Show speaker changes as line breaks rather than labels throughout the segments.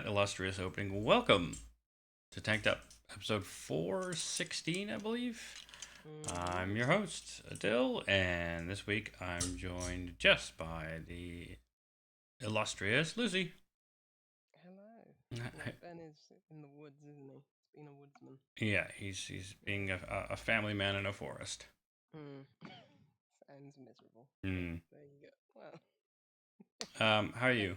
that illustrious opening, welcome to Tanked Up, episode 416, I believe.
Mm-hmm.
I'm your host, Aadil, and this week I'm joined just by the illustrious Lucy.
Hello. No, Ben is in the woods, isn't he? He's been a woodsman.
Yeah, he's being a family man in a forest.
Hmm. Sounds miserable, but
Hmm.
there you go. Well,
How are you?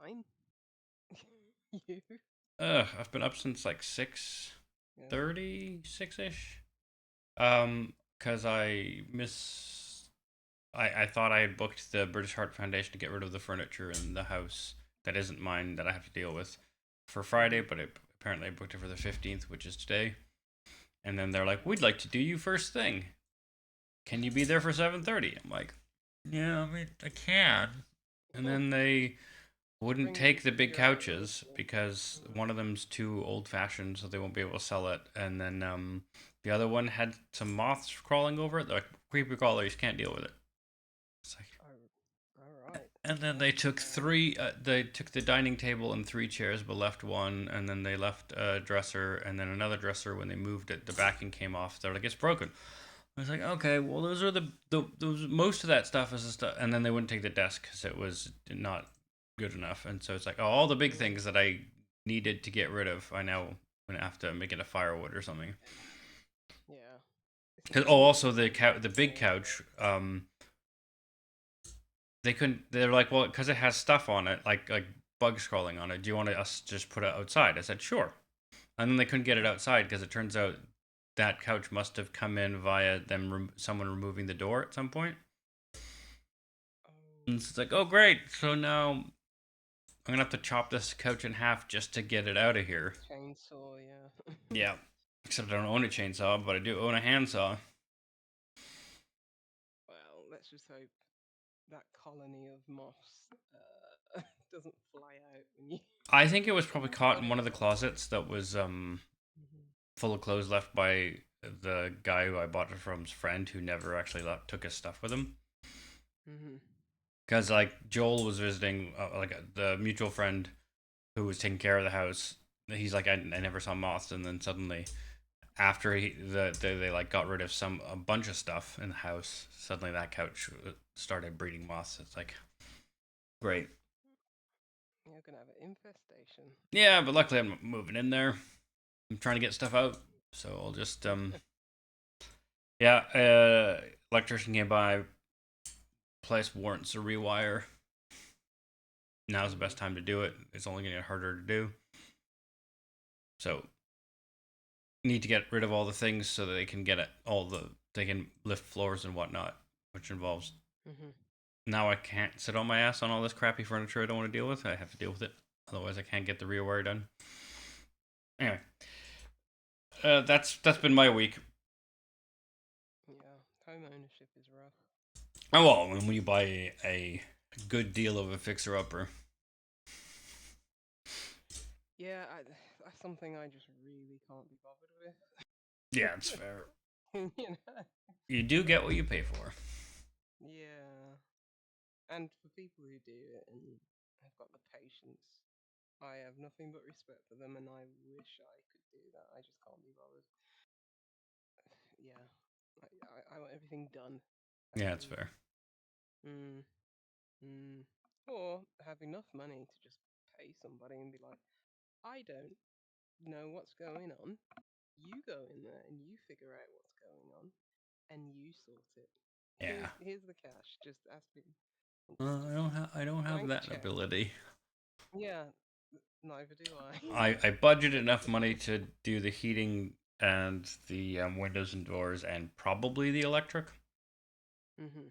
fine. You?
I've been up since like six
Yeah.
thirty, 6ish. Cause I thought I had booked the British Heart Foundation to get rid of the furniture in the house that isn't mine that I have to deal with for Friday,
Mhm.
but apparently I booked it for the 15th, which is today. And then they're like, "We'd like to do you first thing. Can you be there for 7:30?" I'm like, "Yeah, I mean, I can." And then they wouldn't
Bring
take the big
your own.
couches because one of them's too old fashioned, so they won't be able to sell it. And then the other one had some moths crawling over it. They're like, creepy crawlers, can't deal with it. It's like,
All right.
and then
Well,
they took three. They took the dining table and three chairs, but left one. And then they left a dresser and then another dresser. When they moved it, the backing came off. They're like, it's broken. I was like, okay, well, those are the those most of that stuff is the stuff. And then they wouldn't take the desk because it was not good enough. And so it's like, oh, all the big things that I needed to get rid of, I now gonna have to make it a firewood or something.
yeah.
Oh,
It's
also the big
annoying.
couch. They couldn't. They're like, well, because it has stuff on it, like bugs crawling on it. Do you want us to just put it outside? I said, sure. And then they couldn't get it outside because it turns out that couch must have come in via someone removing the door at some point.
Oh,
And it's like, oh great, so now I'm gonna have to chop this couch in half just to get it out of here.
chainsaw, yeah.
Yeah. Except I don't own a chainsaw, but I do own a handsaw.
Well, let's just hope that colony of moths doesn't fly out when you
I think it was
when
probably
you've
caught
got
in
it
one of the
on.
closets that was
Mhm.
full of clothes left by the guy who I bought it from's friend who never actually took his stuff with him.
Mhm.
Because like Joel was visiting, the mutual friend who was taking care of the house. He's like, I never saw moths, and then suddenly after they like got rid of a bunch of stuff in the house, suddenly that couch started breeding moths. It's like great.
You're gonna have an infestation.
Yeah, but luckily I'm moving in there. I'm trying to get stuff out, so I'll just yeah. Electrician came by, place warrants a rewire. Now's the best
Mhm.
time to do it. It's only gonna get harder to do. So need to get rid of all the things so that they can get it they can lift floors and whatnot, which involves
Mhm.
now I can't sit on my ass on all this crappy furniture I don't want to deal with. I have to deal with it. Otherwise, I can't get the rewire done. Anyway, that's been my week.
Yeah. Home ownership is rough.
Oh well, when you buy a good deal of a fixer upper,
Yeah, that's something I just really can't be bothered
yeah, it's fair.
with. You know.
You do get what you pay for.
Yeah. And for people who do it and have got the patience, I have nothing but respect for them, and I wish I could do that. I just can't be bothered. Yeah. I want everything done.
Yeah, it's
And
fair.
mm, or have enough money to just pay somebody and be like, I don't know what's going on. You go in there and you figure out what's going on and you sort it.
Yeah,
Here's the cash. Just ask me.
I
Just
don't I don't have
blank
that
check.
ability.
Yeah, neither do I.
I budgeted enough money to do the heating and the windows and doors and probably the electric.
Mhm.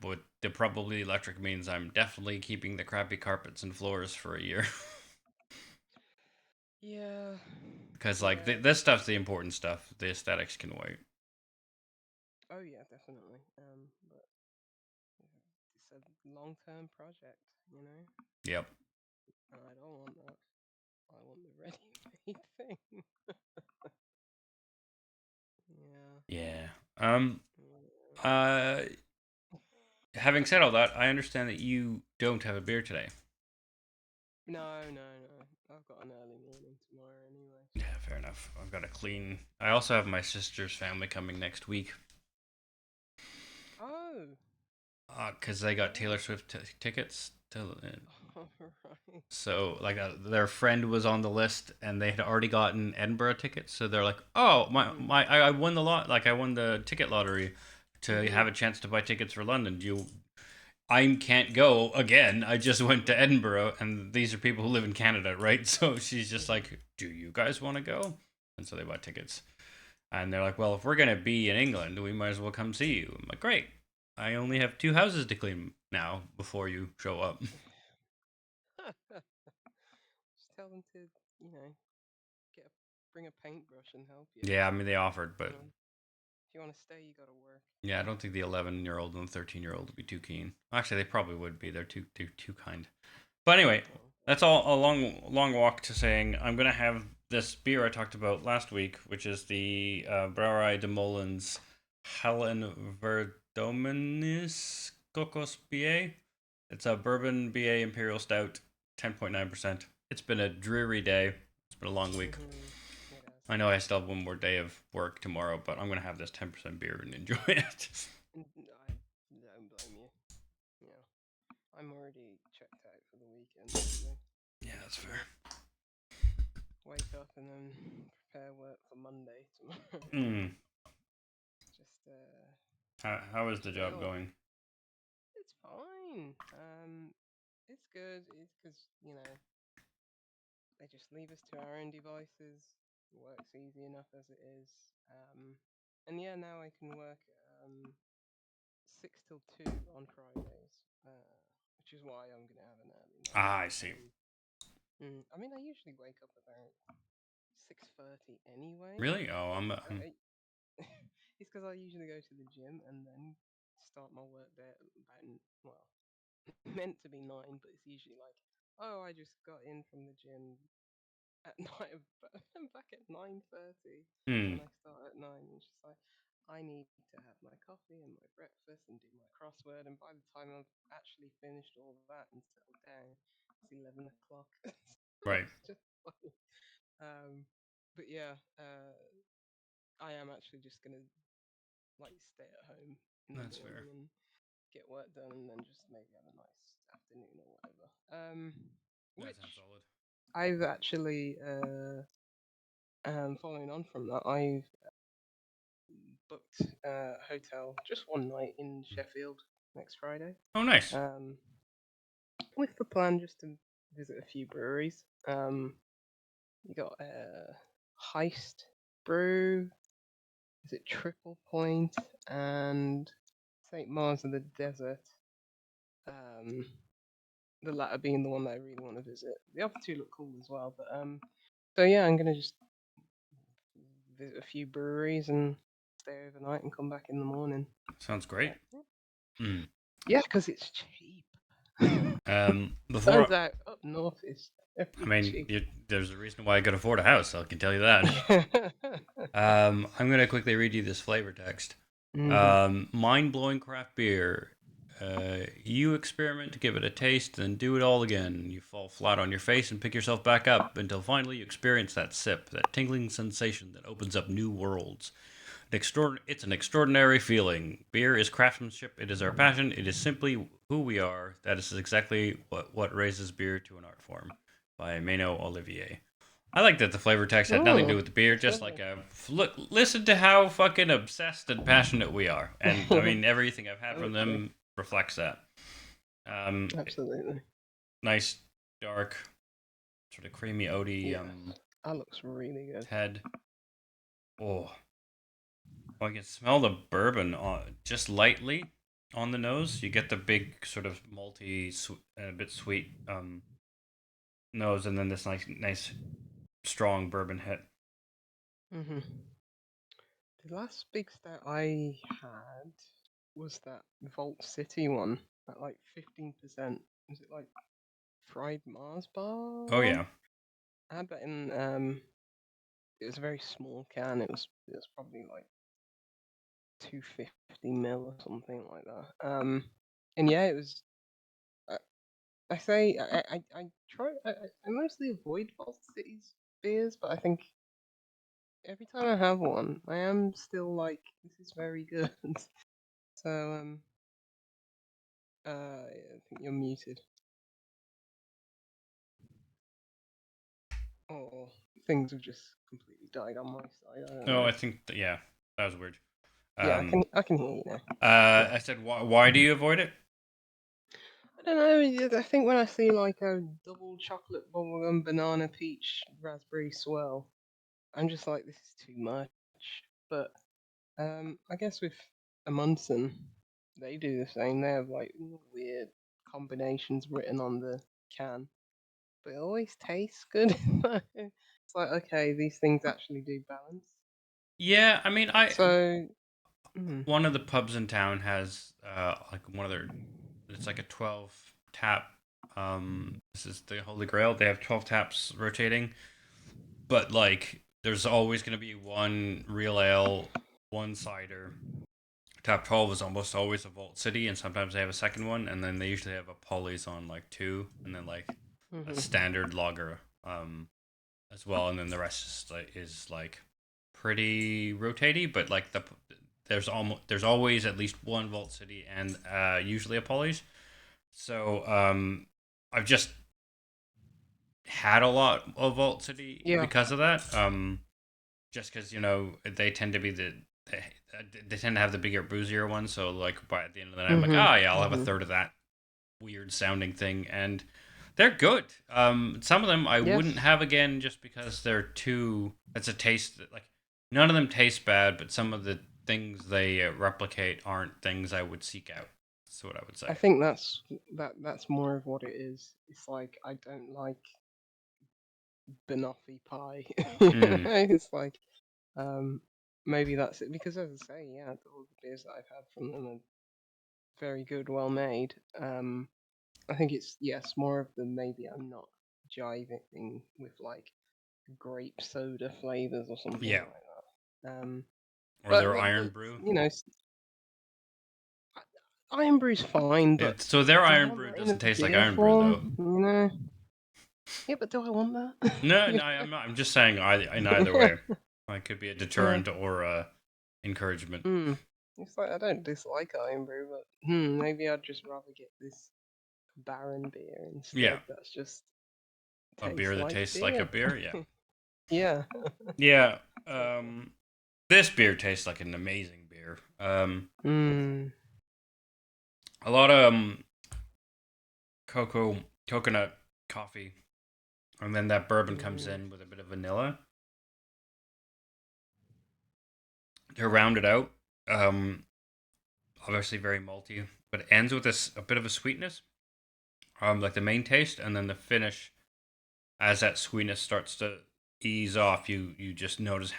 But the probably electric means I'm definitely keeping the crappy carpets and floors for a year.
Yeah.
Because like
Yeah.
this stuff's the important stuff. The aesthetics can wait.
Oh yeah, definitely. But it's a long-term project, you know.
Yep.
And I don't want that. I want the ready-made thing. Yeah.
Yeah. Um.
Yeah.
Uh. Having said all that, I understand that you don't have a beer today.
No, no, no. I've got an early morning tomorrow anyway. So.
Yeah, fair enough. I've got to clean. I also have my sister's family coming next week.
Oh.
Because they got Taylor
Oh.
Swift tickets.
All right.
So, like, their friend was on the list, and they had already gotten Edinburgh tickets. So they're like, "Oh,
Mhm.
I won the lot. Like, I won the ticket lottery to
Mhm.
have a chance to buy tickets for London. I can't go again. I just went to Edinburgh, and these are people who live in Canada, right? So she's just
Mhm.
like, "Do you guys want to go?" And so they bought tickets, and they're like, "Well, if we're gonna be in England, we might as well come see you." I'm like, "Great. I only have 2 houses to clean now before you show up."
Just tell them to, you know, get a, bring a paintbrush and help you.
Yeah, I mean they offered, but
If you want to stay, you got to work.
yeah, I don't think the 11-year-old and the 13-year-old would be too keen. Actually, they probably would be. They're too kind. But anyway,
Oh,
that's all a long walk to saying I'm gonna have this beer I talked about last week, which is the Brouwerij De Molen's Hel Verdoemenis Cocos BA. It's a bourbon BA Imperial Stout, 10.9%. It's been a dreary day. It's been a long week.
it has.
I know I still have one more day of work tomorrow, but I'm gonna have this 10% beer and enjoy it.
I don't blame you. Yeah, I'm already checked out for the weekend anyway.
Yeah,
I'm
that's
just
fair.
gonna wake up and then prepare work for Monday tomorrow.
Mm.
Just
How is the job
chill.
going?
It's fine. It's good. It's because they just leave us to our own devices. Works easy enough as it is. And yeah, now I can work 6 till 2 on Fridays, which is why I'm gonna have an early night.
Ah, I see.
I mean, I usually wake up about 6:30 anyway.
Really? Oh,
But it's because I usually go to the gym and then start my work there about well, meant to be 9, but it's usually like, oh, I just got in from the gym at night, but I'm back at 9:30,
Hmm.
and I start at 9. And it's just like I need to have my coffee and my breakfast and do my crossword, and by the time I've actually finished all that and settled down, it's 11 o'clock. So
Right.
it's just funny. But yeah, I am actually just gonna like stay at home in the
That's
morning
fair.
and get work done, and then just maybe have a nice afternoon or whatever.
That sounds
Which
solid.
I've actually, following on from that, I've booked a hotel just one night in Sheffield next Friday.
Oh, nice.
Um, with the plan just to visit a few breweries. You got Heist Brew, is it Triple Point, and St. Mars of the Desert. Um, the latter being the one that I really want to visit. The other two look cool as well, but so yeah, I'm gonna just visit a few breweries and stay overnight and come back in the morning.
Sounds great. Hmm.
Yeah, because it's cheap.
Before
Turns out up north is
I
very
mean,
cheap.
there's a reason why I could afford a house. I can tell you that. I'm gonna quickly read you this flavor text.
Mhm.
Mind blowing craft beer. You experiment to give it a taste, then do it all again. You fall flat on your face and pick yourself back up until finally you experience that sip, that tingling sensation that opens up new worlds. It's an extraordinary feeling. Beer is craftsmanship. It is our passion. It is simply who we are. That is exactly what raises beer to an art form. By Mano Olivier. I like that the flavor text had nothing to do
Oh,
with the beer,
that's
just like
lovely.
a look. Listen to how fucking obsessed and passionate we are, and I mean everything I've had from
Totally.
them reflects that.
Absolutely.
Nice, dark, sort of creamy, oaty
Yes. That looks really good.
head. Oh, I can smell the bourbon just lightly on the nose. You get the big sort of malty, a bit sweet nose, and then this nice strong bourbon hit.
Mhm. The last big stout I had was that Vault City one at like 15%. Was it like fried Mars bar
Oh
one?
yeah,
I had that in it was a very small can. It was probably like 250 ml or something like that. And yeah, it was. I try. I mostly avoid Vault City's beers, but I think every time I have one, I am still like, this is very good. So I think you're muted. Or things have just completely died on my side. I don't
No,
know.
I think yeah, that was weird.
Yeah,
Um,
I can hear you now. Yeah.
I said, why do you avoid it?
I don't know. I think when I see like a double chocolate bubblegum banana peach raspberry swirl, I'm just like, this is too much. But I guess with Amundsen, they do the same. They have like weird combinations written on the can, but it always tastes good. It's like, okay, these things actually do balance.
Yeah, I mean, I
So, mm,
one of the pubs in town has like one of their, it's like a 12 tap. This is the Holy Grail. They have 12 taps rotating, but like there's always going to be one real ale, one cider. Tap 12 is almost always a Vault City, and sometimes they have a second one, and then they usually have a Polly's on like two, and then like a
hmm
standard lager as well, and then the rest is like pretty rotaty, but like there's always at least one Vault City and usually a Polly's. So I've just had a lot of Vault City
yeah,
because of that. Just because they tend to be they, they tend to have the bigger boozier ones. So like by the end of the night, I'm like,
hmm
oh yeah, I'll have a
hmm
third of that weird sounding thing, and they're good. Some of them I wouldn't
yes.
have again just because they're too. It's a taste that like none of them taste bad, but some of the things they replicate aren't things I would seek out. That's what I would
I
say.
think that's more of what it is. It's like, I don't like banoffee pie.
Mm.
It's like, um, maybe that's it. Because as I say, yeah, all the beers that I've had from them are very good, well made. I think it's, yes, more of the, maybe I'm not jiving with like grape soda flavors or something
Yeah,
like that.
or
But
their Iron Brew.
Iron Brew's fine, but
So their
do I
Iron
want
Brew
that in a
doesn't taste like
beer
Iron Brew though.
form? You know? Yeah, but do I want that?
No,
You
no, I'm not. I'm just saying in either
know?
way. It could be a
Yeah.
deterrent or encouragement.
Hmm. It's like, I don't dislike Iron Brew, but maybe I'd just rather get this Baron beer
Yeah,
instead. That's just
a beer
tastes
that
like
tastes like a
beer.
beer. Yeah,
Yeah.
yeah.
So,
This beer tastes like an amazing beer.
mm,
A lot of coconut coffee, and then that bourbon comes
mm,
in with a bit of vanilla to round it out. Um, Obviously very malty, but it ends with this a bit of a sweetness. Like the main taste, and then the finish as that sweetness starts to ease off, you just notice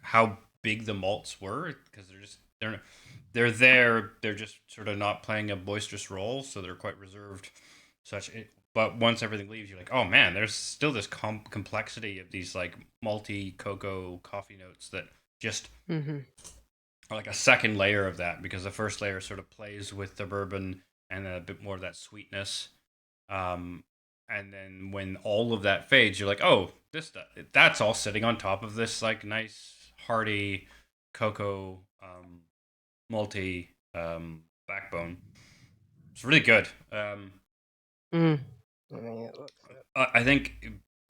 how big the malts were because they're there. They're just sort of not playing a boisterous role, so they're quite reserved. But once everything leaves, you're like, oh man, there's still this complexity of these like malty cocoa coffee notes that just
mm-hmm.
are like a second layer of that because the first layer sort of plays with the bourbon and then a bit more of that sweetness. Um, and then when all of that fades, you're like, oh, that's all sitting on top of this like nice hearty cocoa multi backbone. It's really good.
Mm. I mean, it looks it.
I think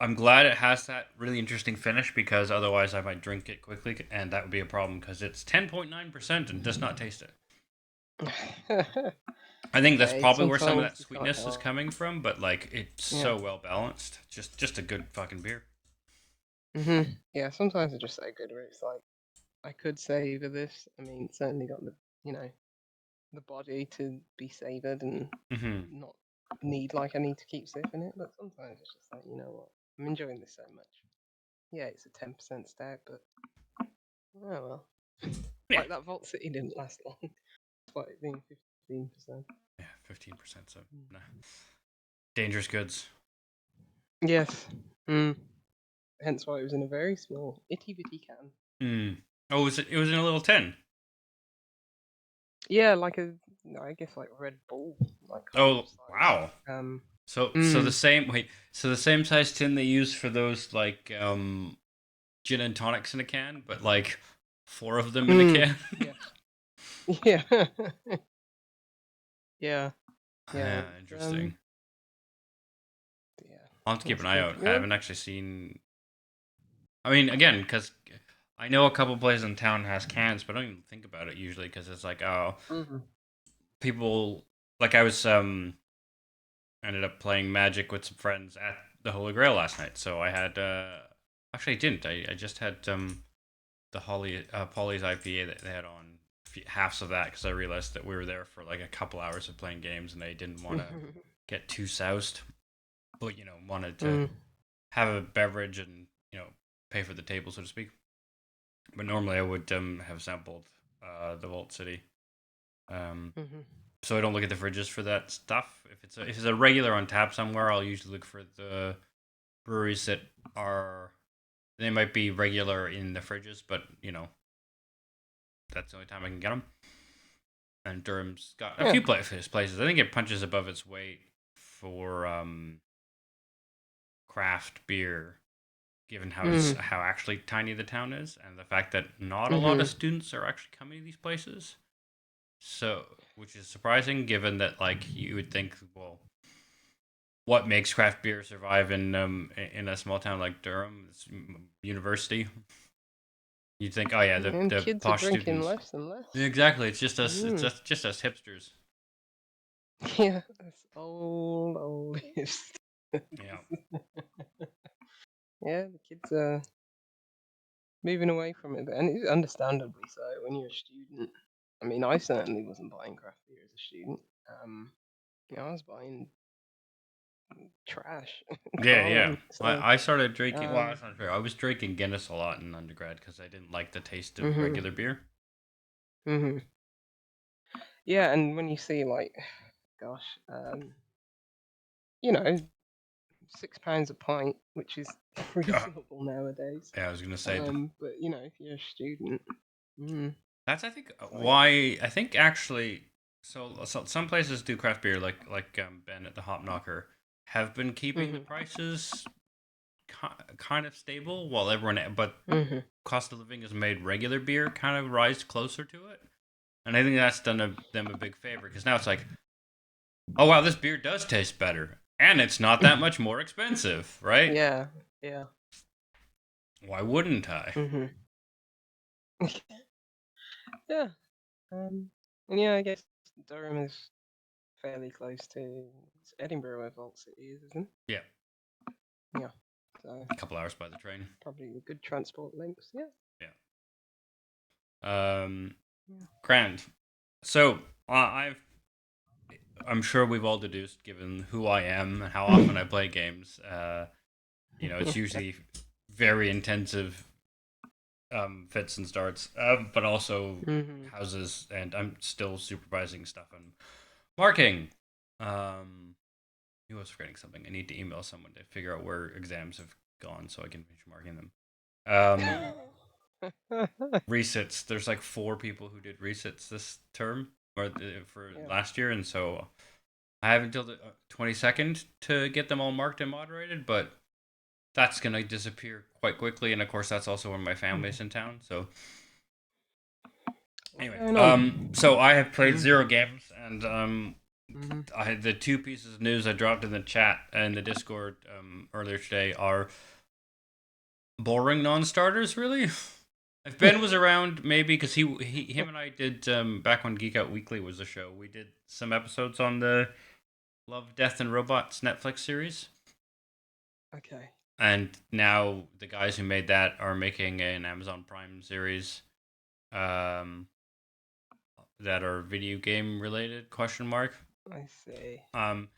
I'm glad it has that really interesting finish because otherwise I might drink it quickly and that would be a problem because it's 10.9% and does not taste it. I think that's
Hey,
probably where some of
sometimes
that
you can't
sweetness is
help.
coming from, but like it's
Yeah.
so well balanced. Just a good fucking beer.
Yeah, sometimes they're just so good where it's like, I could savor this. I mean, it's certainly got the body to be savored and
Hmm.
not I need to keep sipping it. But sometimes it's just like, you know what? I'm enjoying this so much. Yeah, it's a 10% stout, but oh well.
Yeah.
Like that Vault City didn't last long, despite it being 15%.
Yeah, 15%. So nah. Dangerous goods.
Yes. Mm. Hence why it was in a very small, itty bitty can.
Mm. Oh, it was in a little tin.
Yeah, like I guess like Red Bull, like kind of
Oh,
size.
wow. So the same wait. So the same size tin they use for those like gin and tonics in a can, but like four of them in a
Mm.
can.
Yeah. Yeah. Yeah. Yeah.
Ah, interesting.
Yeah.
I'll have to keep
That's
an eye
good.
out. I
Yeah.
haven't actually seen. I mean, again, because I know a couple places in town has cans, but I don't even think about it usually because it's like, oh,
Mm-hmm.
people. Like I was ended up playing Magic with some friends at the Holy Grail last night, so I had actually I didn't. I just had the Polly's IPA that they had on halves of that because I realized that we were there for like a couple hours of playing games and they didn't want to get too soused, but wanted to
Mm.
have a beverage and pay for the table, so to speak. But normally I would have sampled the Vault City. Um,
Mm-hmm.
so I don't look at the fridges for that stuff. If it's a regular on tap somewhere, I'll usually look for the breweries that are they might be regular in the fridges, but that's the only time I can get them. And Durham's got a
Yeah.
few places. I think it punches above its weight for craft beer, given
Mm.
how actually tiny the town is, and the fact that not a lot of
Mm-hmm.
students are actually coming to these places. So, which is surprising, given that like you would think, well, what makes craft beer survive in a small town like Durham? It's university. You'd think, oh yeah,
And
the
kids are
posh
drinking
students.
less and less.
Exactly, it's just us. It's
Mm.
just us hipsters.
Yeah. That's old history.
Yeah.
Yeah, the kids are moving away from it, and it's understandably so when you're a student. I mean, I certainly wasn't buying craft beer as a student. Um, I was buying trash,
Yeah, yeah.
Carling. So,
I started drinking. Well,
um,
that's not fair. I was drinking Guinness a lot in undergrad because I didn't like the taste of
mhm,
regular beer.
mhm. Yeah, and when you see like, gosh, you know, £6 a pint, which is
Yeah,
reasonable nowadays.
yeah. I was gonna say that.
But if you're a student, mm,
That's I think
it's like,
why I think actually. So some places do craft beer like Ben at the Hop Knocker have been keeping the
mhm,
prices kind of stable while but
mhm,
cost of living has made regular beer kind of rise closer to it. And I think that's done them a big favor because now it's like, oh wow, this beer does taste better, and it's not that much more expensive, right?
yeah, yeah,
Why wouldn't I?
mhm, yeah. And yeah, I guess Durham is fairly close to it's Edinburgh, where Vault City is, isn't
Yeah,
it? Yeah. So
a couple hours by the train.
probably a good transport links. Yeah.
Yeah.
Yeah.
Grand. So I'm sure we've all deduced, given who I am and how often I play games. It's usually very intensive fits and starts, but also
Mhm.
houses, and I'm still supervising stuff and marking. Um, I was forgetting something. I need to email someone to figure out where exams have gone so I can finish marking them. Resits. There's like four people who did resits this term for
Yeah.
last year, and so I have until the 22nd to get them all marked and moderated, but that's gonna disappear quite quickly. And of course, that's also when my family's in town. So
What's
anyway,
going on?
so I have played
Mhm.
0 games, and
Mhm.
I had the two pieces of news I dropped in the chat and the Discord earlier today are boring non-starters. Really, if Ben was around, maybe because him and I did back when Geek Out Weekly was a show. We did some episodes on the Love, Death, and Robots Netflix series.
Okay.
And now the guys who made that are making an Amazon Prime series um, that are video game related question mark.
I see.
Um,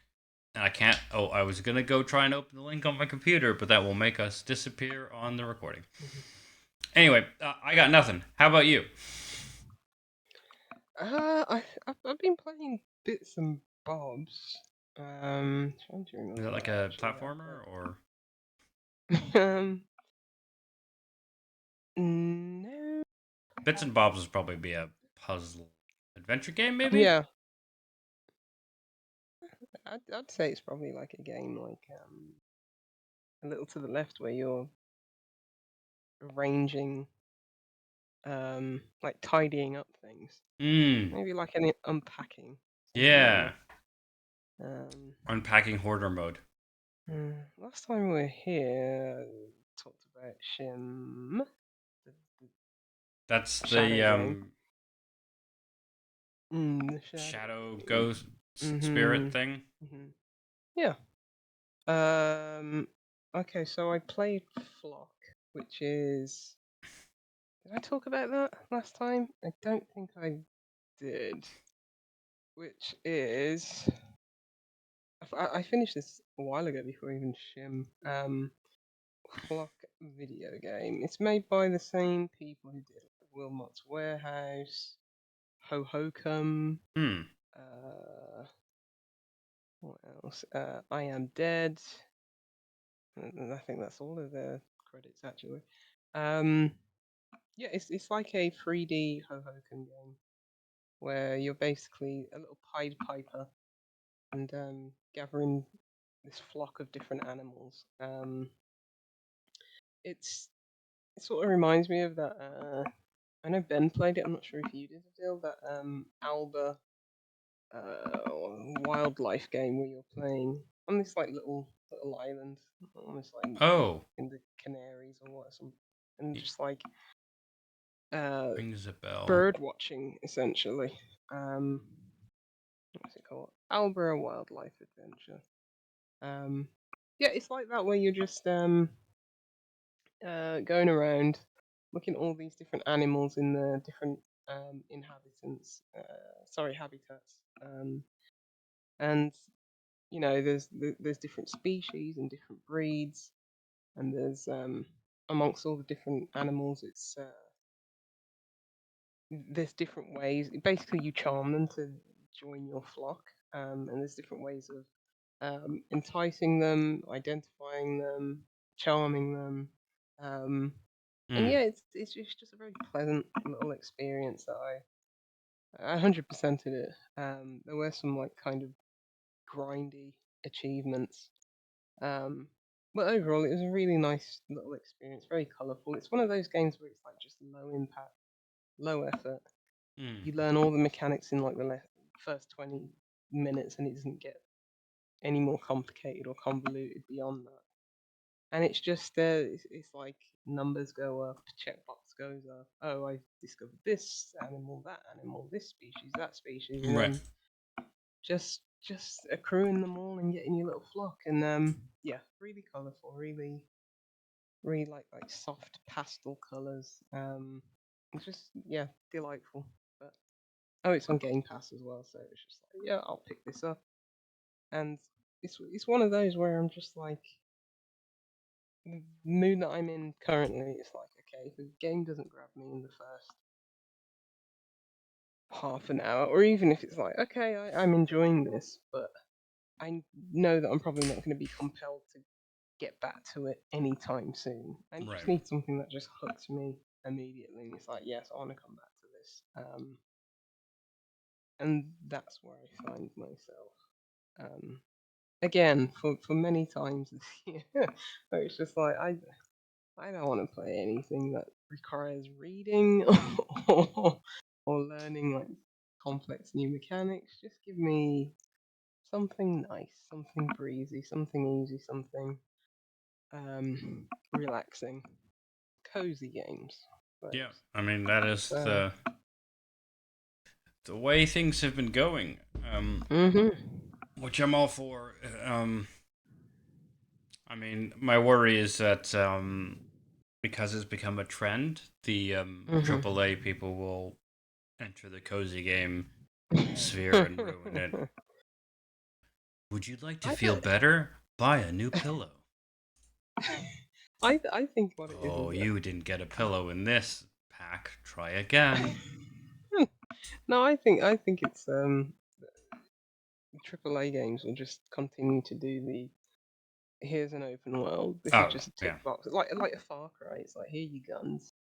and I can't. Oh, I was gonna go try and open the link on my computer, but that will make us disappear on the recording.
Mhm.
Anyway, I got nothing. How about you?
I've been playing bits and bobs. Trying to
Is
remember
that
what
like
I
a
actually have
platformer or
played. No.
Bits and Bobs would probably be a puzzle adventure game, maybe?
Yeah. I'd say it's probably like a game like a little to the left where you're arranging, like tidying up things.
Mm.
Maybe like an unpacking, something like
Yeah.
that. Um,
Unpacking hoarder mode.
Last time we were here, we talked about Shim, the
That's
shadow
the
game. The shadow.
shadow ghost spirit
Mhm.
thing.
Mhm. Yeah. Um. Okay, so I played Flock, which is. Did I talk about that last time? I don't think I did. Which is. I finished this a while ago before even Shim. Flock video game. It's made by the same people who did Wilmot's Warehouse, Ho Hokum,
Hmm.
uh, what else? I Am Dead. And I think that's all of their credits actually. Um, yeah, it's like a 3D Ho Hokum game where you're basically a little Pied Piper and gathering this flock of different animals. It's it sort of reminds me of that. I know Ben played it. I'm not sure if you did, Adil. That Alba wildlife game where you're playing on this like little island, almost like
Oh,
in the Canaries or what, some, and
y-
just like uh,
rings a bell.
bird watching essentially. Um, what's it called? Alba a Wildlife Adventure. Um, yeah, it's like that where you're just going around looking at all these different animals in the different inhabitants, sorry, habitats. And there's different species and different breeds, and there's amongst all the different animals, there's different ways. Basically, you charm them to join your flock, and there's different ways of enticing them, identifying them, charming them. And
Hmm.
yeah, it's just a very pleasant little experience that I 100%ed it. There were some like kind of grindy achievements, um, but overall it was a really nice little experience. Very colourful. It's one of those games where it's like just low impact, low effort.
Hmm.
You learn all the mechanics in like the first 20 minutes, and it doesn't get any more complicated or convoluted beyond that. And it's just it's like numbers go up, checkbox goes up. Oh, I discovered this animal, this species, that species, and
Right.
then just accruing them all and getting your little flock. And yeah, really colourful, really like soft pastel colours. It's just yeah, delightful. But oh, it's on Game Pass as well, so it's just like yeah, I'll pick this up. And it's one of those where I'm just like the mood that I'm in currently. It's like okay, if the game doesn't grab me in the first half an hour, or even if it's like okay, I'm enjoying this, but I know that I'm probably not going to be compelled to get back to it anytime soon. I just
Right.
need something that just hooks me immediately, and it's like yes, I want to come back to this. And that's where I find myself. Again, for many times this year, where it's just like I don't want to play anything that requires reading or learning like complex new mechanics. Just give me something nice, something breezy, something easy, something relaxing, cozy games.
Yeah.
Those.
I mean, that is
So,
the way things have been going.
mhm,
Which I'm all for. I mean, my worry is that because it's become a trend, the
mhm.
AAA people will enter the cozy game sphere and ruin it. Would you like to
I
feel
don't.
better? Buy a new pillow.
I think what it is
Oh,
that.
you didn't get a pillow in this pack. Try again.
No, I think it's AAA games will just continue to do the here's an open world. This is
Oh,
just a
yeah.
tick box. It's like a Far Cry. It's like here you guns.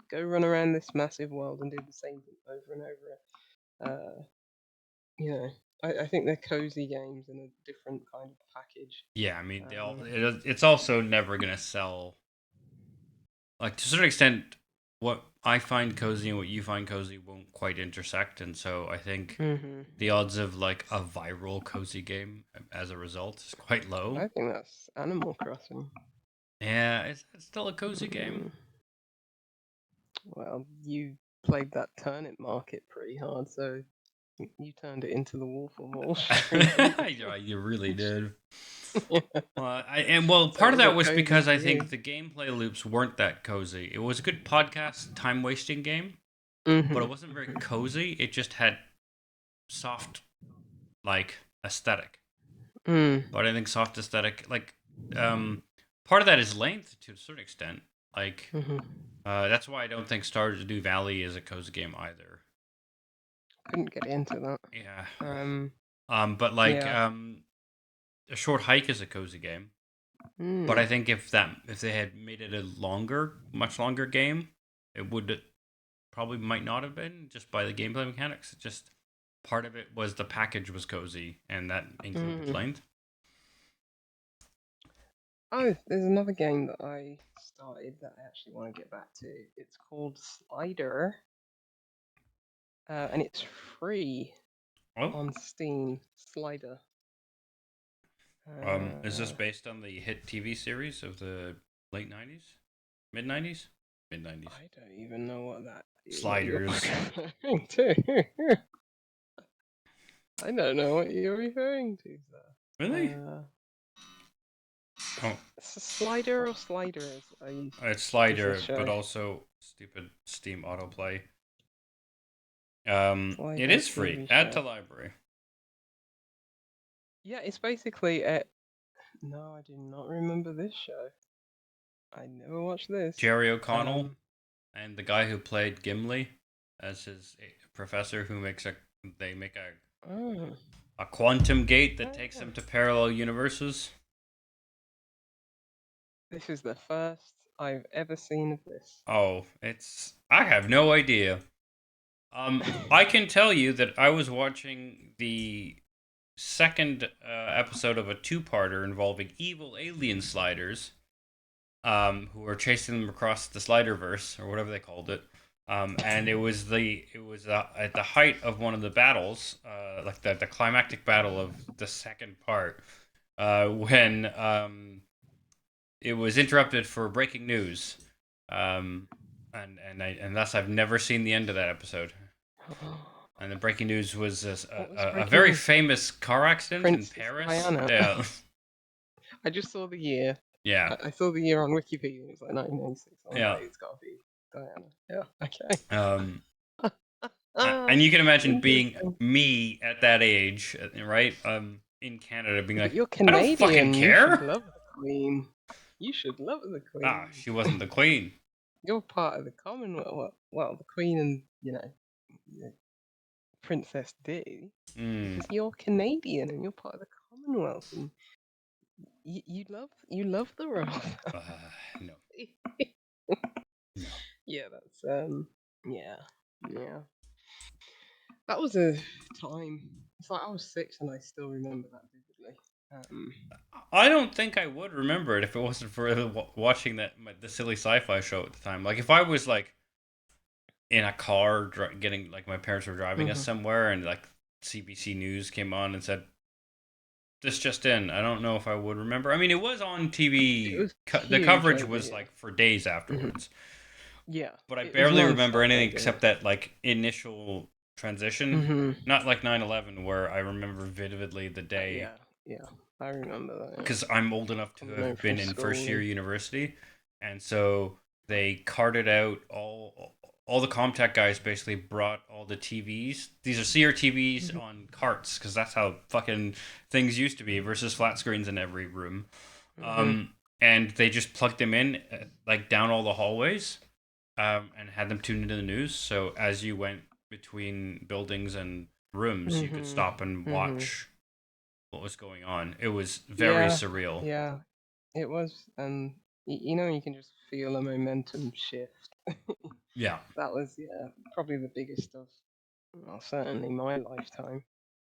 Go run around this massive world and do the same thing over and over. You know. I think they're cozy games in a different kind of package.
Yeah, I mean,
Um,
it's also never gonna sell. Like to a certain extent, what I find cozy and what you find cozy won't quite intersect, and so I think
hmm
the odds of like a viral cozy game as a result is quite low.
I think that's Animal Crossing.
Yeah, it's still a cozy game.
Mm, well, you played that turnip market pretty hard, so you turned it into the Wolf of Wall Street, didn't
Yeah, you really did.
you? So it
Part of
was a
that was
cozy
because
for
I
you.
think the gameplay loops weren't that cozy. It was a good podcast time wasting game, but
hmm
it wasn't very cozy. It just had soft like aesthetic.
Mm.
But I think soft aesthetic um part of that is length to a certain extent. Like
hmm
that's why I don't think Stardew Valley is a cozy game either.
Couldn't get into that.
Yeah.
Um,
But like
yeah.
a short hike is a cozy game. But I
Mm.
think if they had made it a much longer game, it would probably might not have been just by the gameplay mechanics. Just part of it was the package was cozy, and that included
Mm.
length.
Oh, there's another game that I started that I actually want to get back to. It's called Slider, and it's free
Oh,
on Steam. Slider.
is this
Uh,
based on the hit TV series of the late '90s, mid '90s, mid '90s?
I don't even know what you're
Sliders.
referring to. I don't know what you're referring to, sir.
Really? Oh,
It's a Slider or Sliders.
it's
Is this
Slider, but
show
also stupid Steam autoplay. It
Slider
is free.
TV
Add to
show?
library.
Yeah, it's basically a. No, I do not remember this show. I never watched this.
Jerry O'Connell
Um.
and the guy who played Gimli as his professor, who makes a they make
Oh.
a quantum gate that takes
Ah.
them to parallel universes.
This is the first I've ever seen of this.
Oh, I have no idea. I can tell you that I was watching the second episode of a two-parter involving evil alien sliders, who are chasing them across the Sliderverse or whatever they called it. And it was at the height of one of the battles, like the climactic battle of the second part, when it was interrupted for breaking news, and thus I've never seen the end of that episode. And the breaking news was
What was
a
breaking
very
news?
famous car accident in
Princess
Paris.
Diana.
Yeah,
I just saw the year.
yeah,
I saw the year on Wikipedia. It's like 1996. I was
yeah.
like, it's got to be Diana. Yeah. Okay.
Um,
Ah,
and you can imagine being
interesting.
me at that age, right? In Canada, being
But
like,
you're
I don't fucking
Canadian. You should
care.
love the Queen. You should love the
Ah,
Queen.
she wasn't the queen.
You're part of the Commonwealth. Well, the Queen and the Princess do,
Mm,
because you're Canadian and you're part of the Commonwealth, and you love the royal.
uh, no, no.
Yeah, that's yeah, yeah. That was a time. It's like I was 6 and I still remember that vividly. Um,
I don't think I would remember it if it wasn't for watching the silly sci-fi show at the time. Like if I was like in a car getting like my parents were driving us
mhm.
somewhere and like CBC News came on and said this just in, I don't know if I would remember. I mean, it was on
It
TV.
was
The
huge
coverage
over
was
here.
like for days
Mhm.
afterwards,
Yeah,
but I
it was
barely remember
non-stop
anything
over here.
except that like initial transition.
Mhm.
Not like 9/11 where I remember vividly the day
Yeah, yeah. I remember that. Yeah.
because I'm old enough to
Coming home
have
from
been in first
school
year
and.
university, and so they carted out all the Comtech guys basically brought all the TVs. These are CRTVs
Mhm.
on carts because that's how fucking things used to be versus flat screens in every room.
Mhm.
And they just plugged them in like down all the hallways, and had them tuned into the news. So as you went between buildings and rooms, you could
Mhm.
stop and
Mhm.
watch what was going on. It was very
Yeah,
surreal.
yeah. It was, and you can just feel a momentum shift.
Yeah.
That was, yeah, probably the biggest of, well, certainly my lifetime.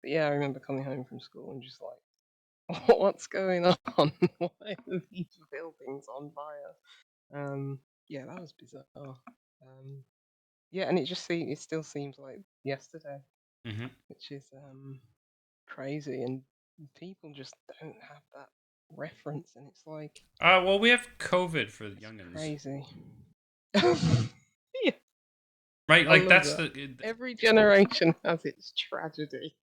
But yeah, I remember coming home from school and just like, what's going on? Why are these buildings on fire? Yeah, that was bizarre. Yeah, and it still seems like yesterday,
Hmm.
which is crazy, and people just don't have that reference, and it's like
Well, we have COVID for the
it's
youngins,
crazy. Yeah,
right?
I
Like
love
that's
that.
the
Every generation has its tragedy.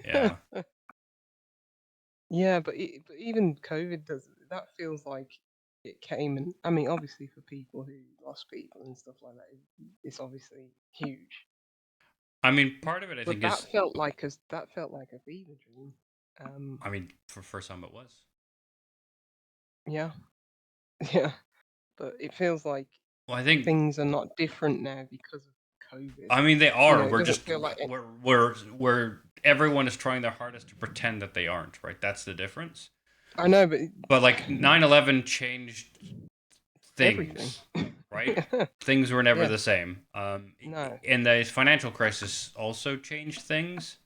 yeah.
Yeah, but even COVID does that feels like it came and I mean obviously for people who lost people and stuff like that, it's obviously huge.
I mean, part of it I
But
think is,
that felt like a fever dream. Um,
I mean, for some it was.
yeah, yeah. But it feels like
Well, I think
things are not different now because of COVID.
I mean they
You
are.
know, it
We're
doesn't
just
feel like it.
we're everyone is trying their hardest to pretend that they aren't. Right? That's the difference.
I know, but
But like 9/11 changed
everything.
things, right? Things were never
Yeah.
the same.
No.
And the financial crisis also changed things,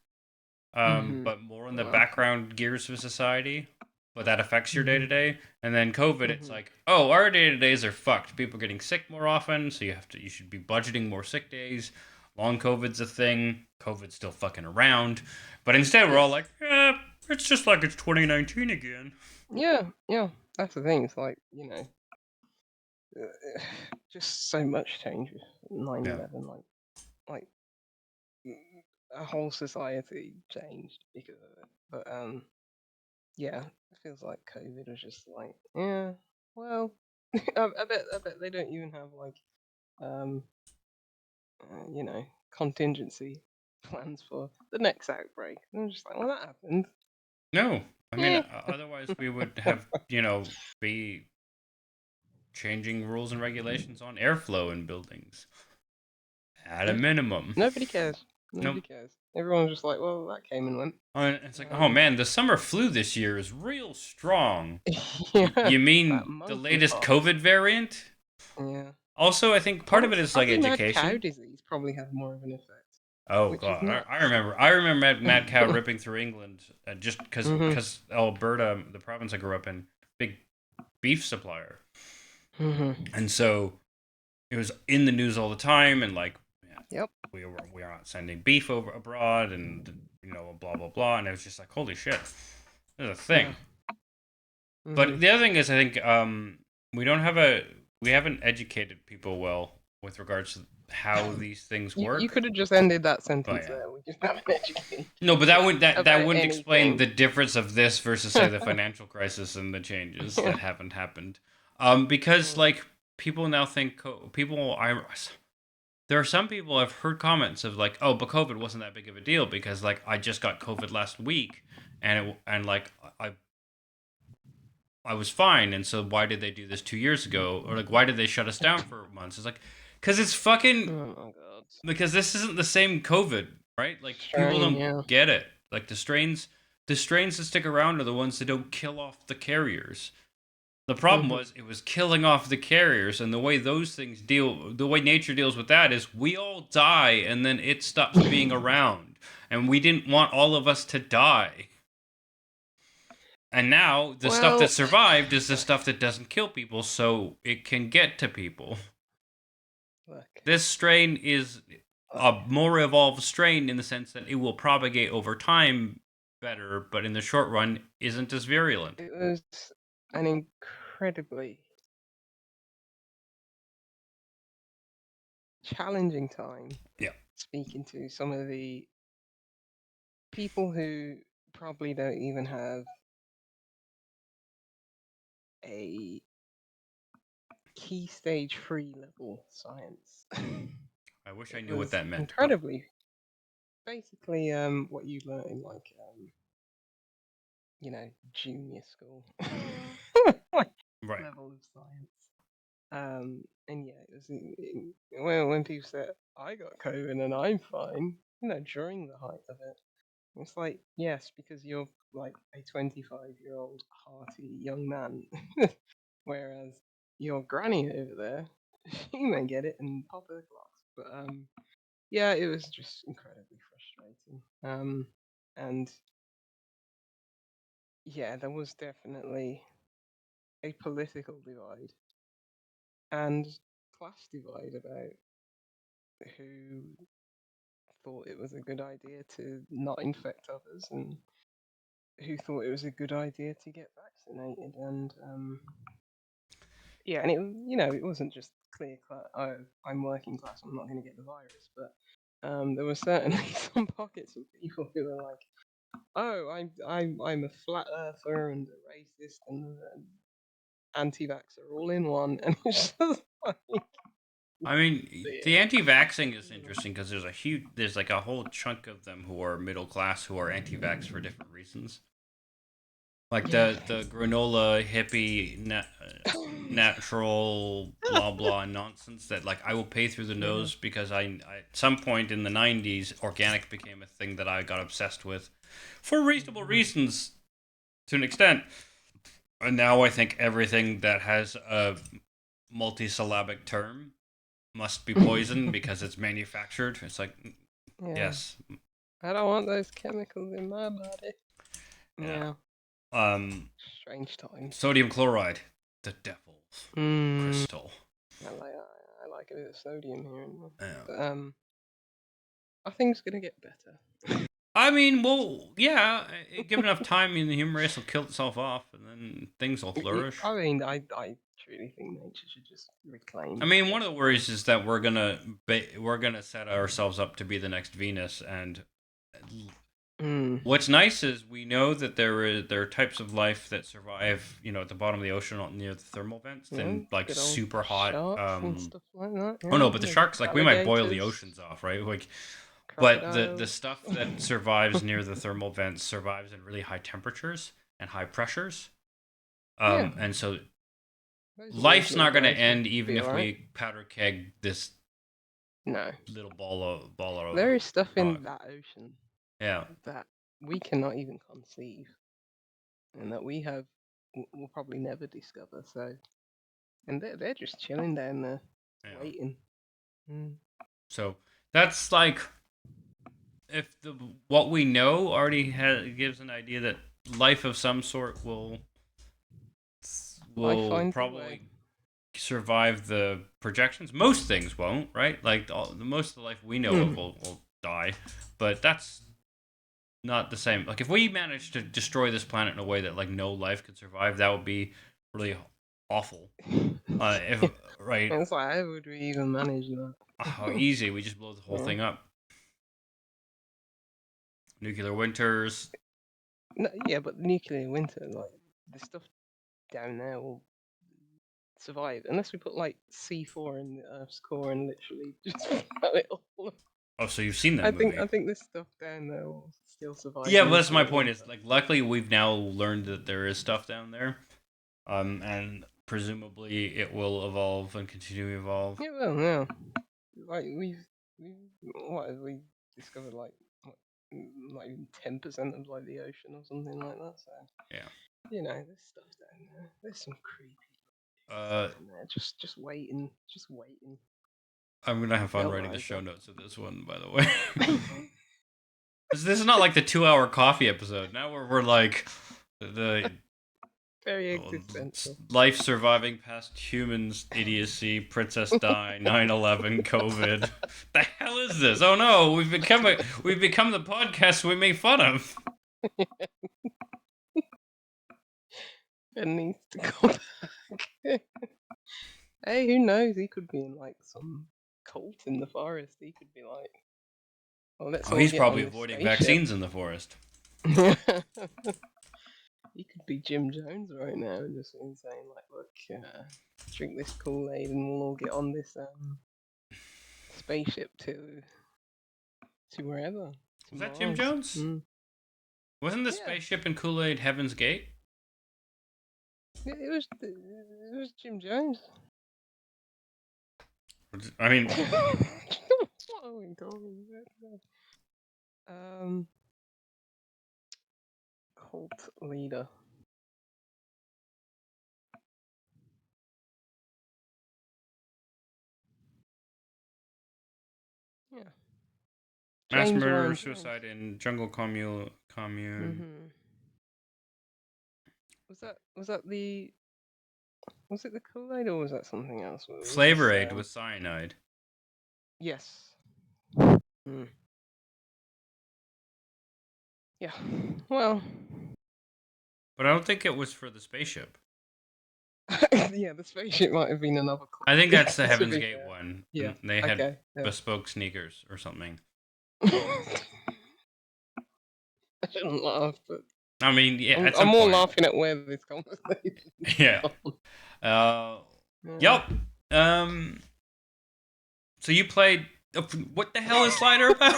Mhm.
but more in the
Well.
background gears of society. But that affects your day to
Mhm.
day. And then COVID, it's
Mhm.
like, oh, our day to days are fucked. People are getting sick more often, so you should be budgeting more sick days. Long COVID's a thing. COVID's still fucking around, but instead we're all
Yes.
like, it's just like it's 2019 again.
Yeah. Yeah. That's the thing. It's like just so much change with
Yeah.
9/11. Like mm, a whole society changed because of it. But yeah, it feels like COVID was just like, yeah, well, I bet they don't even have like um you know contingency plans for the next outbreak. And I'm just like, well, that happened.
No, I mean,
Yeah.
otherwise we would have, be changing rules and regulations on airflow in buildings at a
Yeah.
minimum.
Nobody cares.
Nope.
Nobody cares. Everyone's just like, well, that came and went.
It's like, oh
Um,
man, the summer flu this year is real strong.
yeah,
You
that
mean the latest
monkeypox.
COVID variant?
Yeah.
Also, I think part of it
Probably,
is like
probably mad cow
education.
disease probably had more of an effect,
Oh
which is
god, I
nuts.
remember. I remember Mad Cow ripping through England, just
Mhm.
because Alberta, the province I grew up in, big beef supplier,
Mhm.
and so it was in the news all the time, and like, yeah,
Yep.
we are not sending beef over abroad, and blah blah blah, and it was just like, holy shit, there's a
Yeah.
thing. But
Mhm.
the other thing is, I think we don't have we haven't educated people well with regards to how these things
You
work.
could have just ended that
Oh
sentence
yeah.
there. We just haven't educated
No, but
people
that
about
wouldn't explain
anything.
the difference of this versus say the financial crisis and the changes
Yeah.
that haven't happened. Because
Mm.
like people now think people I there are some people I've heard comments of like, oh, but COVID wasn't that big of a deal because like I just got COVID last week and like I was fine, and so why did they do this 2 years ago, or like why did they shut us down for months? It's like because it's
Oh
fucking
my god.
because this isn't the same COVID, right? Like people
Strain.
don't
Yeah.
get it. Like the strains that stick around are the ones that don't kill off the carriers. The problem
Mhm.
was it was killing off the carriers, and the way those things the way nature deals with that is we all die, and then it stops being around, and we didn't want all of us to die. And now the stuff that
Well,
survived is the stuff that doesn't kill people, so it can get to people.
look.
This strain is
Look.
a more evolved strain in the sense that it will propagate over time better, but in the short run isn't as virulent.
It was an incredibly challenging time
Yeah,
speaking to some of the people who probably don't even have a key stage 3 level science.
I wish I
It
knew what
was
that meant, but
incredibly basically what you learn in like junior school like
right.
level of science. And yeah, it was when people said I got COVID and I'm fine, during the height of it. It's like, yes, because you're like a 25-year-old hearty young man, whereas your granny over there, she may get it and pop her glass. But yeah, it was just incredibly frustrating. And yeah, there was definitely a political divide and class divide about who thought it was a good idea to not infect others and who thought it was a good idea to get vaccinated. And yeah, and it wasn't just clear cut. Oh, I'm working class, I'm not going to get the virus. But there were certainly some pockets of people who were like, oh, I'm a flat earther and a racist and an anti-vaxxer all in one, and it's just like,
I mean,
yeah,
the anti-vaxxing is interesting because there's like a whole chunk of them who are middle class who are anti-vax for different reasons. Like
yeah.
the granola hippie natural blah blah nonsense that like I will pay through the
Yeah.
nose because I at some point in the 90s organic became a thing that I got obsessed with for reasonable reasons to an extent. And now I think everything that has a multisyllabic term must be poison because it's manufactured. It's like
Yeah.
yes.
I don't want those chemicals in my body.
Yeah.
Yeah.
Um
Strange times.
Sodium chloride, the devil's
Mm.
crystal.
I like a bit of sodium here and there.
Yeah.
But I think it's gonna get better.
I mean, well, yeah. Given enough time, the human race will kill itself off, and then things will flourish.
I mean, I truly think nature should just reclaim
I
its
mean, one of the
destiny.
worries is that we're gonna set ourselves up to be the next Venus, and
Mm.
what's nice is we know that there are types of life that survive, at the bottom of the ocean near the thermal vents,
Yeah,
and like
good old
super hot.
sharks and stuff like that.
Oh
Yeah,
no, but the
there's
sharks, like we might boil the
alligators,
oceans off, right? Like, but the
crocodiles.
stuff that survives near the thermal vents survives in really high temperatures and high pressures.
Yeah,
And so
those
life's
original
not going to
guys would
end even
be
if
alright.
we powder keg this
No,
little ball of
there is stuff in
rock.
that ocean
Yeah,
that we cannot even conceive, and that will probably never discover. So, and they're just chilling down there,
yeah.
waiting. Mm.
So that's like if the what we know already gives an idea that life of some sort
Life
will
finds a way.
probably survive the projections. Most things won't, right? Like most of the life we know of
Mm.
will die, but that's not the same. Like if we managed to destroy this planet in a way that like no life could survive, that would be really awful. If right,
It's like, how would we even manage that?
how easy we just blow the whole
Yeah.
thing up. Nuclear winters.
No, yeah, but nuclear winter, like the stuff down there will survive unless we put like C4 in the Earth's core and literally just blow it all up.
Oh, so you've seen that
I think
movie?
I think this stuff down there will still survive
Yeah, but that's my
nuclear
point.
winter.
Is like luckily we've now learned that there is stuff down there, and presumably it will evolve and continue to evolve.
Yeah, well, yeah. Like we what have we discovered? Like what, not even 10% of like the ocean or something like that. So
Yeah.
there's stuff down there. There's some creepy
Uh,
stuff in there. Just waiting, just waiting
I'm gonna
to
have fun
they'll
writing the
rise
show
up.
notes of this one, by the way. This is not like the 2 hour coffee episode. Now we're like the
Very existential.
life surviving past humans, idiocy, Princess Di, 9/11, COVID. The hell is this? Oh no, we've become the podcast we make fun of.
It needs to go back. Hey, who knows? He could be in like some cult in the forest. He could be like, well, let's
Oh,
all
he's
get on
probably
this
avoiding
spaceship.
vaccines in the forest.
He could be Jim Jones right now and just saying like, look, drink this Kool-Aid and we'll all get on this spaceship to wherever, to
Was that Jim
Mars.
Jones? Wasn't the
Yeah,
spaceship in Kool-Aid Heaven's Gate?
it was Jim Jones.
I mean,
What are we talking about? Cult leader. Yeah.
Mass
James
murder,
Ryan Jones.
suicide in jungle commune.
Was it the Kool-Aid or was that something else? Was
Flavor
this,
Aid with cyanide.
yes. Mm. Yeah. Well.
But I don't think it was for the spaceship.
Yeah, the spaceship might have been another.
I think that's the
to
Heaven's
be
Gate
fair.
one.
Yeah.
And they had
Okay. Yeah.
bespoke sneakers or something.
I shouldn't laugh, but
I mean, yeah, at
I'm
some
more
point.
laughing at where this conversation.
Yeah.
Yeah.
Yup. So you played. What the hell is Slider about?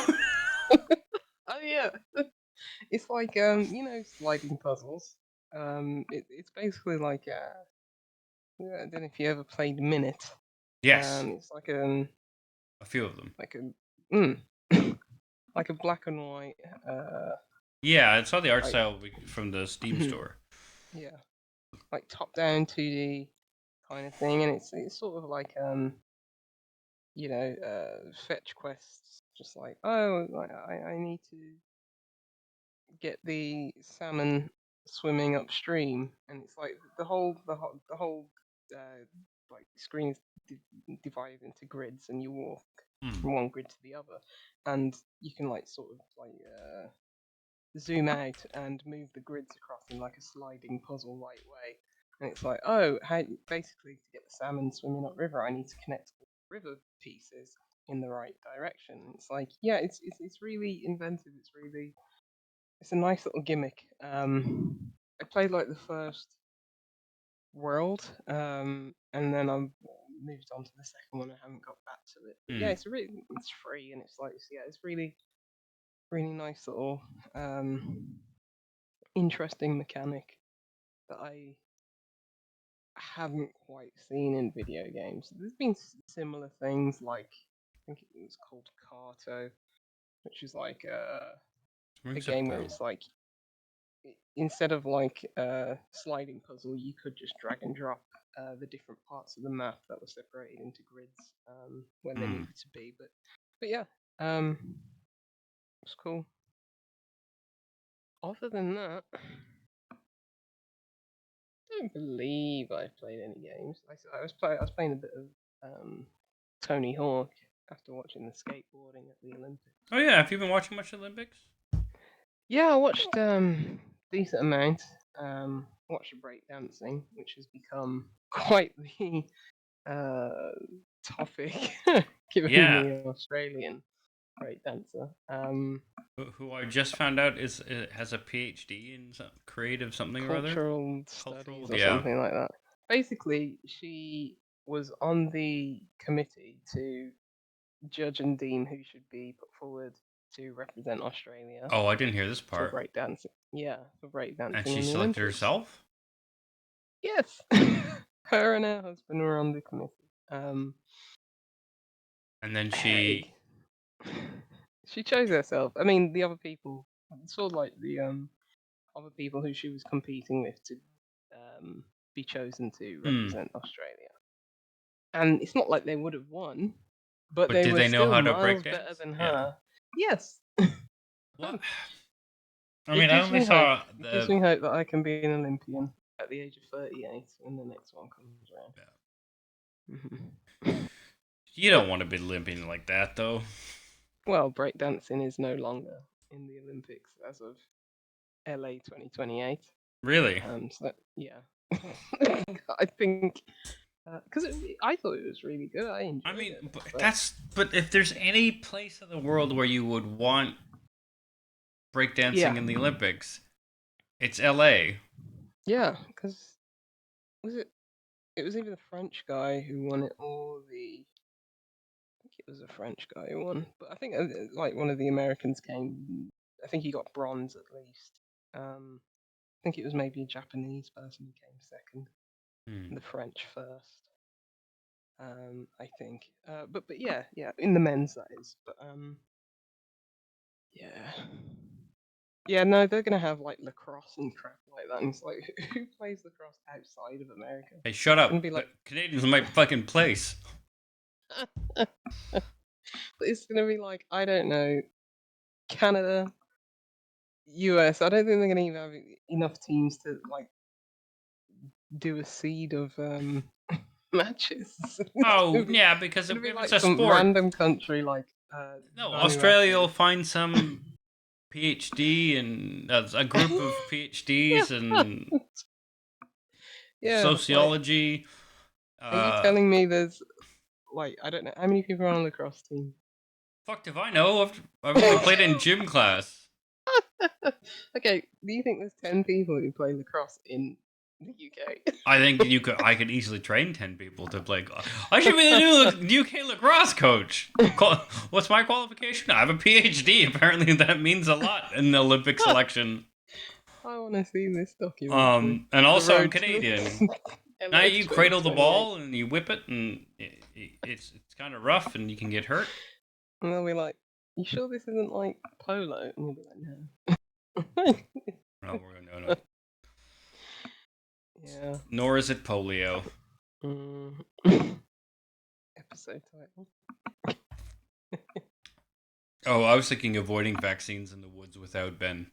Oh yeah, it's like sliding puzzles. It's basically like I don't know if you ever played Minute.
Yes,
It's like
a few of them.
like a like a black and white
Yeah, I saw the art
like
style from the Steam store.
yeah, like top down 2D kind of thing, and it's sort of like fetch quests, just like, oh, I need to get the salmon swimming upstream, and it's like the whole like screen is divided into grids, and you walk from one grid to the other, and you can like sort of like zoom out and move the grids across in like a sliding puzzle like way. And it's like, oh, how basically to get the salmon swimming upriver, I need to connect all the river pieces in the right direction. It's like, yeah, it's really inventive. It's a nice little gimmick. I played like the first world, and then I moved on to the second one. I haven't got back to it, but yeah, it's free, and it's like, yeah, it's really nice little interesting mechanic that I haven't quite seen in video games. There's been similar things like, I think it was called Carto, which is like a
Rings a
game where
bell.
it's like instead of like a sliding puzzle, you could just drag and drop the different parts of the map that were separated into grids when they needed to be. But yeah, it's cool. Other than that, I don't believe I've played any games. I was playing a bit of Tony Hawk after watching the skateboarding at the Olympics.
Oh yeah, have you been watching much Olympics?
Yeah, I watched decent amount. Watched the breakdancing, which has become quite the topic, given
Yeah.
the Australian breakdancer.
Who I just found out has a PhD in creative something or other.
Cultural studies or
Yeah.
something like that. Basically, she was on the committee to judge and deem who should be put forward to represent Australia
Oh, I didn't hear this
for
part.
breakdancing. Yeah, for breakdancing
And she
in the
selected
Olympics.
herself?
Yes, her and her husband were on the committee.
And then
Hey, she chose herself. I mean, the other people, sort of like the other people who she was competing with to be chosen to represent Australia. And it's not like they would have won, but they
did
were
they know
still
how to
miles
breakdance?
better than
Yeah.
her. Yes.
What? I
It
mean, I
gives
only
me
saw
hope. It gives me hope that I can be an Olympian at the age of 38 when the next one comes around.
Yeah. You don't want to be limping like that, though.
Well, breakdancing is no longer in the Olympics as of LA 2028.
Really?
So yeah, I think because I thought it was really good. I enjoyed
I mean,
it.
but if there's any place in the world where you would want breakdancing in the Olympics, it's LA.
Yeah, because it was either the French guy who won it or I think it was a French guy who won, but I think like one of the Americans came. I think he got bronze at least. I think it was maybe a Japanese person who came second, and the French first. I think. But yeah, in the men's that is. But yeah. Yeah, no, they're gonna have like lacrosse and crap like that. And it's like, who plays lacrosse outside of America?
Hey, shut
It's
up!
gonna be like
Canadians might fucking place.
But it's gonna be like, I don't know, Canada, US. I don't think they're going to have enough teams to like do a seed of matches.
Oh
It'll be,
yeah, because
it'll
if
be
it's
like
a
some
sport,
random country like
no, Australia will
Vanuatu.
find some PhD and a group of PhDs and
Yeah, like,
sociology.
are you telling me there's like I don't know how many people are on the lacrosse team?
Fuck if I know. I've only played in gym class.
Okay, do you think there's 10 people who play lacrosse in the UK?
I think I could easily train 10 people to play. I should be the new UK lacrosse coach. What's my qualification? I have a PhD. Apparently, that means a lot in the Olympic selection.
I want to see this documentary.
And
The
also I'm
Road to
Canadian. Now
LA
you cradle the
2028.
ball and you whip it, and it's kind of rough, and you can get hurt.
And they'll be like, "You sure this isn't like polo?" And you'll be like, "No."
No.
Yeah.
Nor is it polio.
Episode title.
Oh, I was thinking avoiding vaccines in the woods without Ben.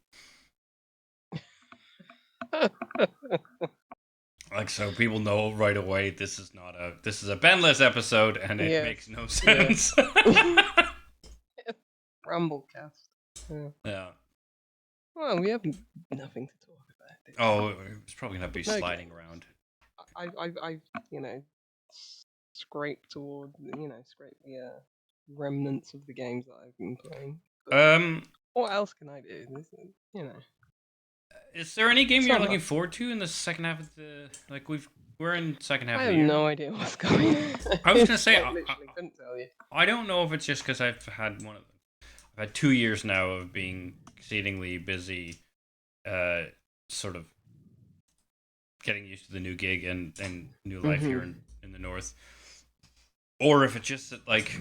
Like, so people know right away this is a Benless episode, and it makes no sense.
Yeah. Rumblecast.
Yeah.
Well, we have nothing to talk about.
Oh, it's probably gonna be sliding
games.
around.
I scrape the remnants of the games that I've been playing. But what else can I do?
Is there any game
It's
you're
not
looking
much.
forward to in the second half of the we're in second half
I
of the
have
year?
no idea what's going on.
I was gonna say
I literally couldn't tell you.
I don't know if it's just because I've had 2 years now of being exceedingly busy, sort of getting used to the new gig and new life here in the north, or if it's just that like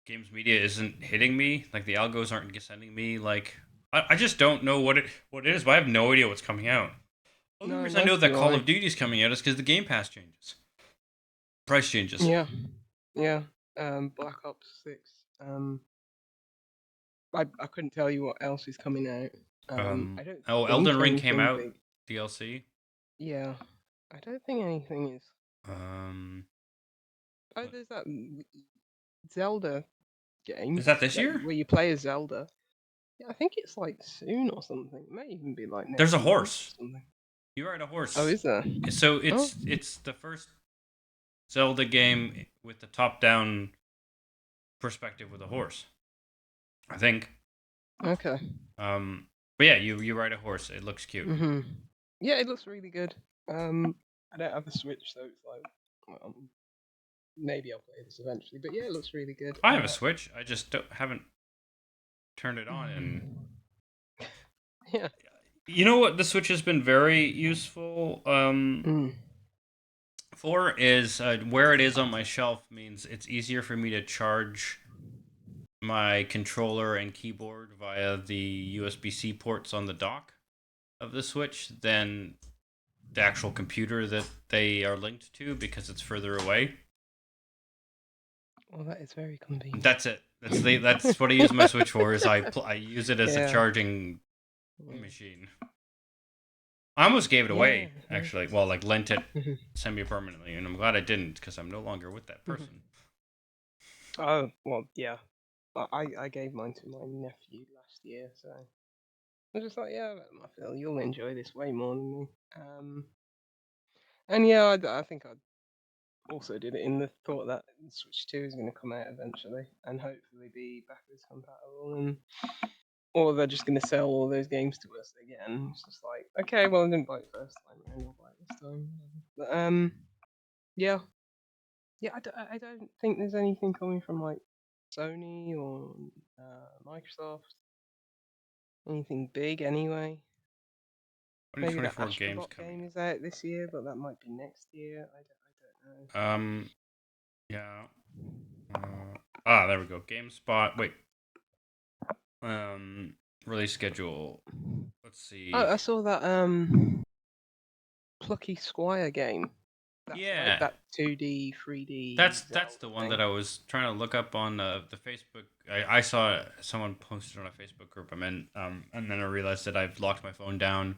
games media isn't hitting me, like the algos aren't sending me like I just don't know what it is, but I have no idea what's coming out. The only reason I know that Call of Duty is coming out is because the Game Pass changes, price changes.
Yeah. Black Ops 6. I couldn't tell you what else is coming out. I don't.
Elden Ring came out DLC.
Yeah, I don't think anything is.
Oh,
there's that Zelda game.
Is that this year?
Where you play as Zelda. Yeah, I think it's like soon or something. It may even be like next.
There's a horse. You ride a horse.
Oh, is there?
So it's the first Zelda game with the top-down perspective with a horse, I think.
Okay.
But yeah, you ride a horse. It looks cute.
Yeah, it looks really good. I don't have a Switch, so it's like, well, maybe I'll play this eventually. But yeah, it looks really good.
I have a Switch. I just haven't turned it on. And
yeah,
you know what the Switch has been very useful for is where it is on my shelf means it's easier for me to charge my controller and keyboard via the USB-C ports on the dock of the Switch than the actual computer that they are linked to, because it's further away.
Well, that is very convenient.
That's it. That's what I use my Switch for. Is I use it as a charging machine. I almost gave it away, actually. Well, like lent it semi-permanently, and I'm glad I didn't, because I'm no longer with that person.
Oh, well, yeah. I gave mine to my nephew last year, so I was just like, yeah, I feel you'll enjoy this way more than me. And yeah, I think I also did it in the thought that Switch 2 is going to come out eventually, and hopefully be backwards compatible, or they're just going to sell all those games to us again. It's just like, okay, well, I didn't buy it first time, I'll buy it this time. But yeah, I don't think there's anything coming from like Sony or Microsoft. Anything big anyway. Maybe that Astrobot game is out this year, but that might be next year. I don't know.
Yeah. There we go. GameSpot. Wait. Release schedule. Let's see.
I saw that Plucky Squire game That's like
Yeah,
that 2D, 3D
that's
Zelda
the one that
thing.
I was trying to look up on the Facebook. I saw someone posted on a Facebook group I'm in, and then I realized that I've locked my phone down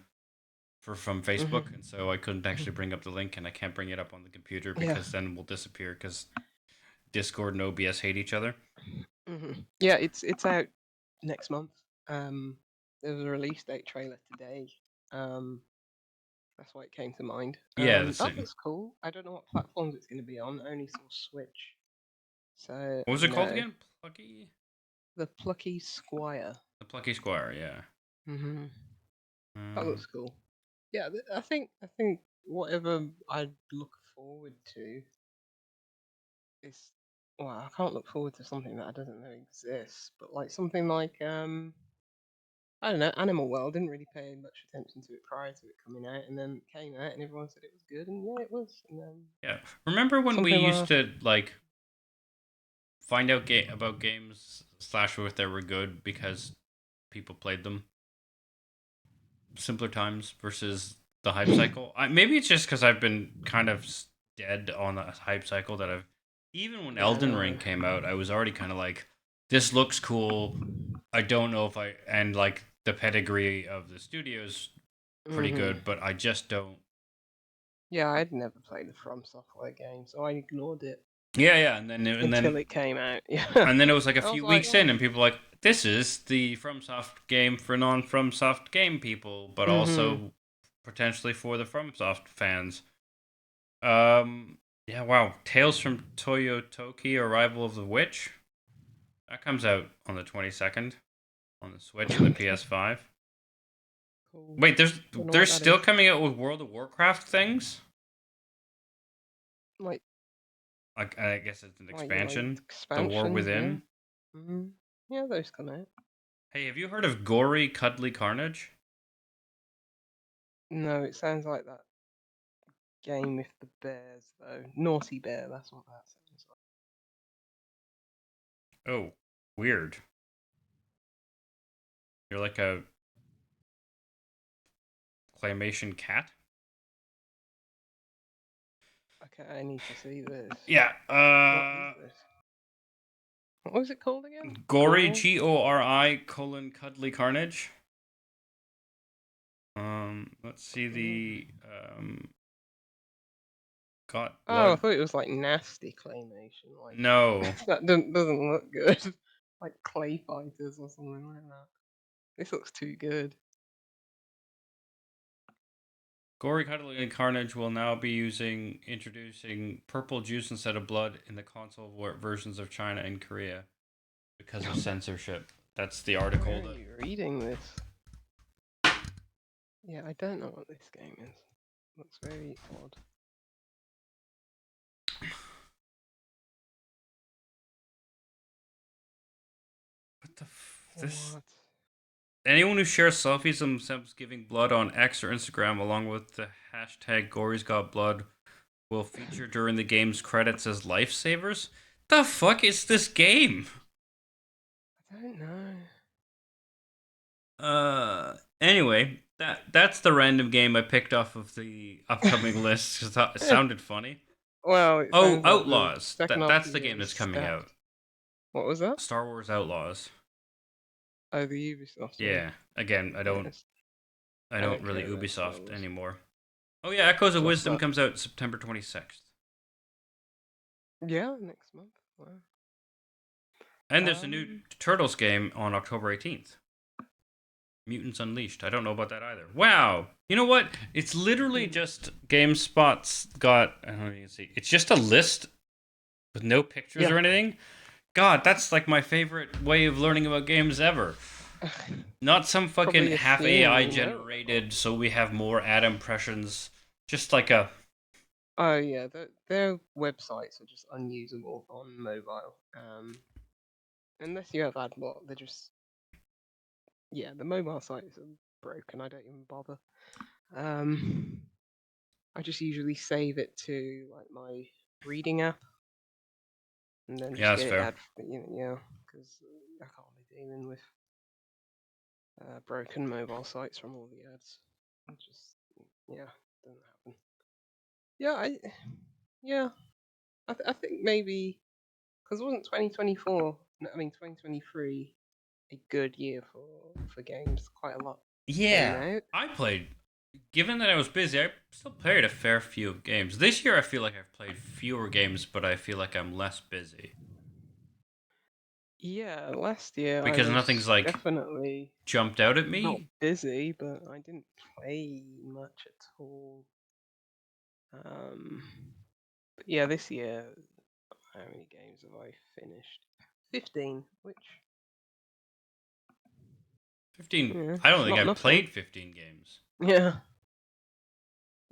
from
Hmm.
Facebook, and so I couldn't actually bring up the link, and I can't bring it up on the computer
Yeah.
because then we'll disappear because Discord and OBS hate each other.
Yeah, it's out next month. There was a release date trailer today. Um, that's why it came to mind.
Yeah, the
That
same.
looks cool. I don't know what platforms it's going to be on. I only saw Switch. So,
What was it called again? Plucky.
the Plucky Squire.
The Plucky Squire. Yeah.
Hmm. That
Um,
looks cool. Yeah, I think whatever I look forward to is, well, I can't look forward to something that I doesn't know exists, but like something like I don't know, Animal World. Didn't really pay much attention to it prior to it coming out, and then it came out, and everyone said it was good, and yeah, it was. And then
yeah. Remember when we
something
used
like,
to like find out about games slash if they were good because people played them? Simpler times versus the hype cycle. Maybe it's just because I've been kind of dead on the hype cycle that I've. Even when
yeah,
Elden
no,
Ring came out, I was already kind of like, this looks cool. I don't know if I and like the pedigree of the studio's pretty
hmm,
good, but I just don't.
yeah, I'd never played a From Software game, so I ignored it
Yeah, yeah,
until it came out. Yeah,
and then it was like a
I was
few
like,
weeks
oh,
in, and people were like, this is the FromSoft game for non-FromSoft game people, but
hmm,
also potentially for the FromSoft fans. Um, yeah, wow. Tales from Toyotoki, Arrival of the Witch. That comes out on the 22nd on the Switch and the
okay,
PS5.
cool.
Wait,
Don't know
they're
what that
still
is.
coming out with World of Warcraft things?
Like,
I guess it's an
like
expansion. The War
expansions, yeah.
Within.
Hmm. Yeah, those come out.
Hey, have you heard of Gory Cuddly Carnage?
No, it sounds like that game with the bears, though. Naughty Bear, that's what that sounds
Oh, weird. You're like a claymation cat?
like. Okay, I need to see this.
Yeah,
What is this? What was it called again?
Gory,
Gore?
GORI : Cuddly Carnage. Let's see the got
Oh, I
blood.
thought it was like nasty claymation. Like
No,
that doesn't look good. Like Clay Fighters or something like that. This looks too good.
Gory Cuddly Carnage will now be introducing purple juice instead of blood in the console versions of China and Korea because of censorship. That's the
Where
article
are
that.
you reading this? Yeah, I don't know what this game is. Looks very odd.
What the this?
What?
Anyone who shares selfies of themselves giving blood on X or Instagram along with the hashtag Gory's Got Blood will feature during the game's credits as lifesavers? The fuck is this game?
I don't know.
Anyway, that's the random game I picked off of the upcoming list because it sounded funny.
Well, it
Oh,
sounds like the
Outlaws.
second half of
That's
the
the
year
game
is
that's coming out.
stacked. What was that?
Star Wars Outlaws.
Oh, the Ubisoft one.
Yeah. Again,
Yes.
I
I
don't
don't
really
care about Star
Ubisoft
Wars.
anymore. Oh yeah, Echoes of
What's
Wisdom
that?
comes out September 26th.
Yeah, next month. Wow.
And there's a new
Um,
Turtles game on October 18th. Mutants Unleashed. I don't know about that either. Wow. You know what? It's literally
hmm.
just GameSpot's got. I don't know if you can see. It's just a list with no pictures
Yeah.
or anything. God, that's like my favorite way of learning about games ever. Not some fucking
Probably a
half
theme,
AI
you know.
generated so we have more ad impressions. Just like a.
Oh yeah, their websites are just unusable on mobile. Unless you have AdBlock, they're just, yeah, the mobile sites are broken. I don't even bother. Um, I just usually save it to like my reading app and then
Yeah,
just
that's
get it
fair.
yeah, because I can't be dealing with broken mobile sites from all the ads. It just, yeah, doesn't happen. Yeah, Yeah, I think maybe because wasn't 2024, no, I mean 2023, a good year for games. Quite a lot came
Yeah,
out.
I played. Given that I was busy, I still played a fair few of games. This year, I feel like I've played fewer games, but I feel like I'm less busy
Yeah, last year I
because
was
nothing's like
definitely
jumped out at
not
me.
busy, but I didn't play much at all. Um, but yeah, this year, how many games have I finished? 15, which
15.
yeah,
I don't
it's
think
not
I've
nothing.
played 15 games.
Yeah,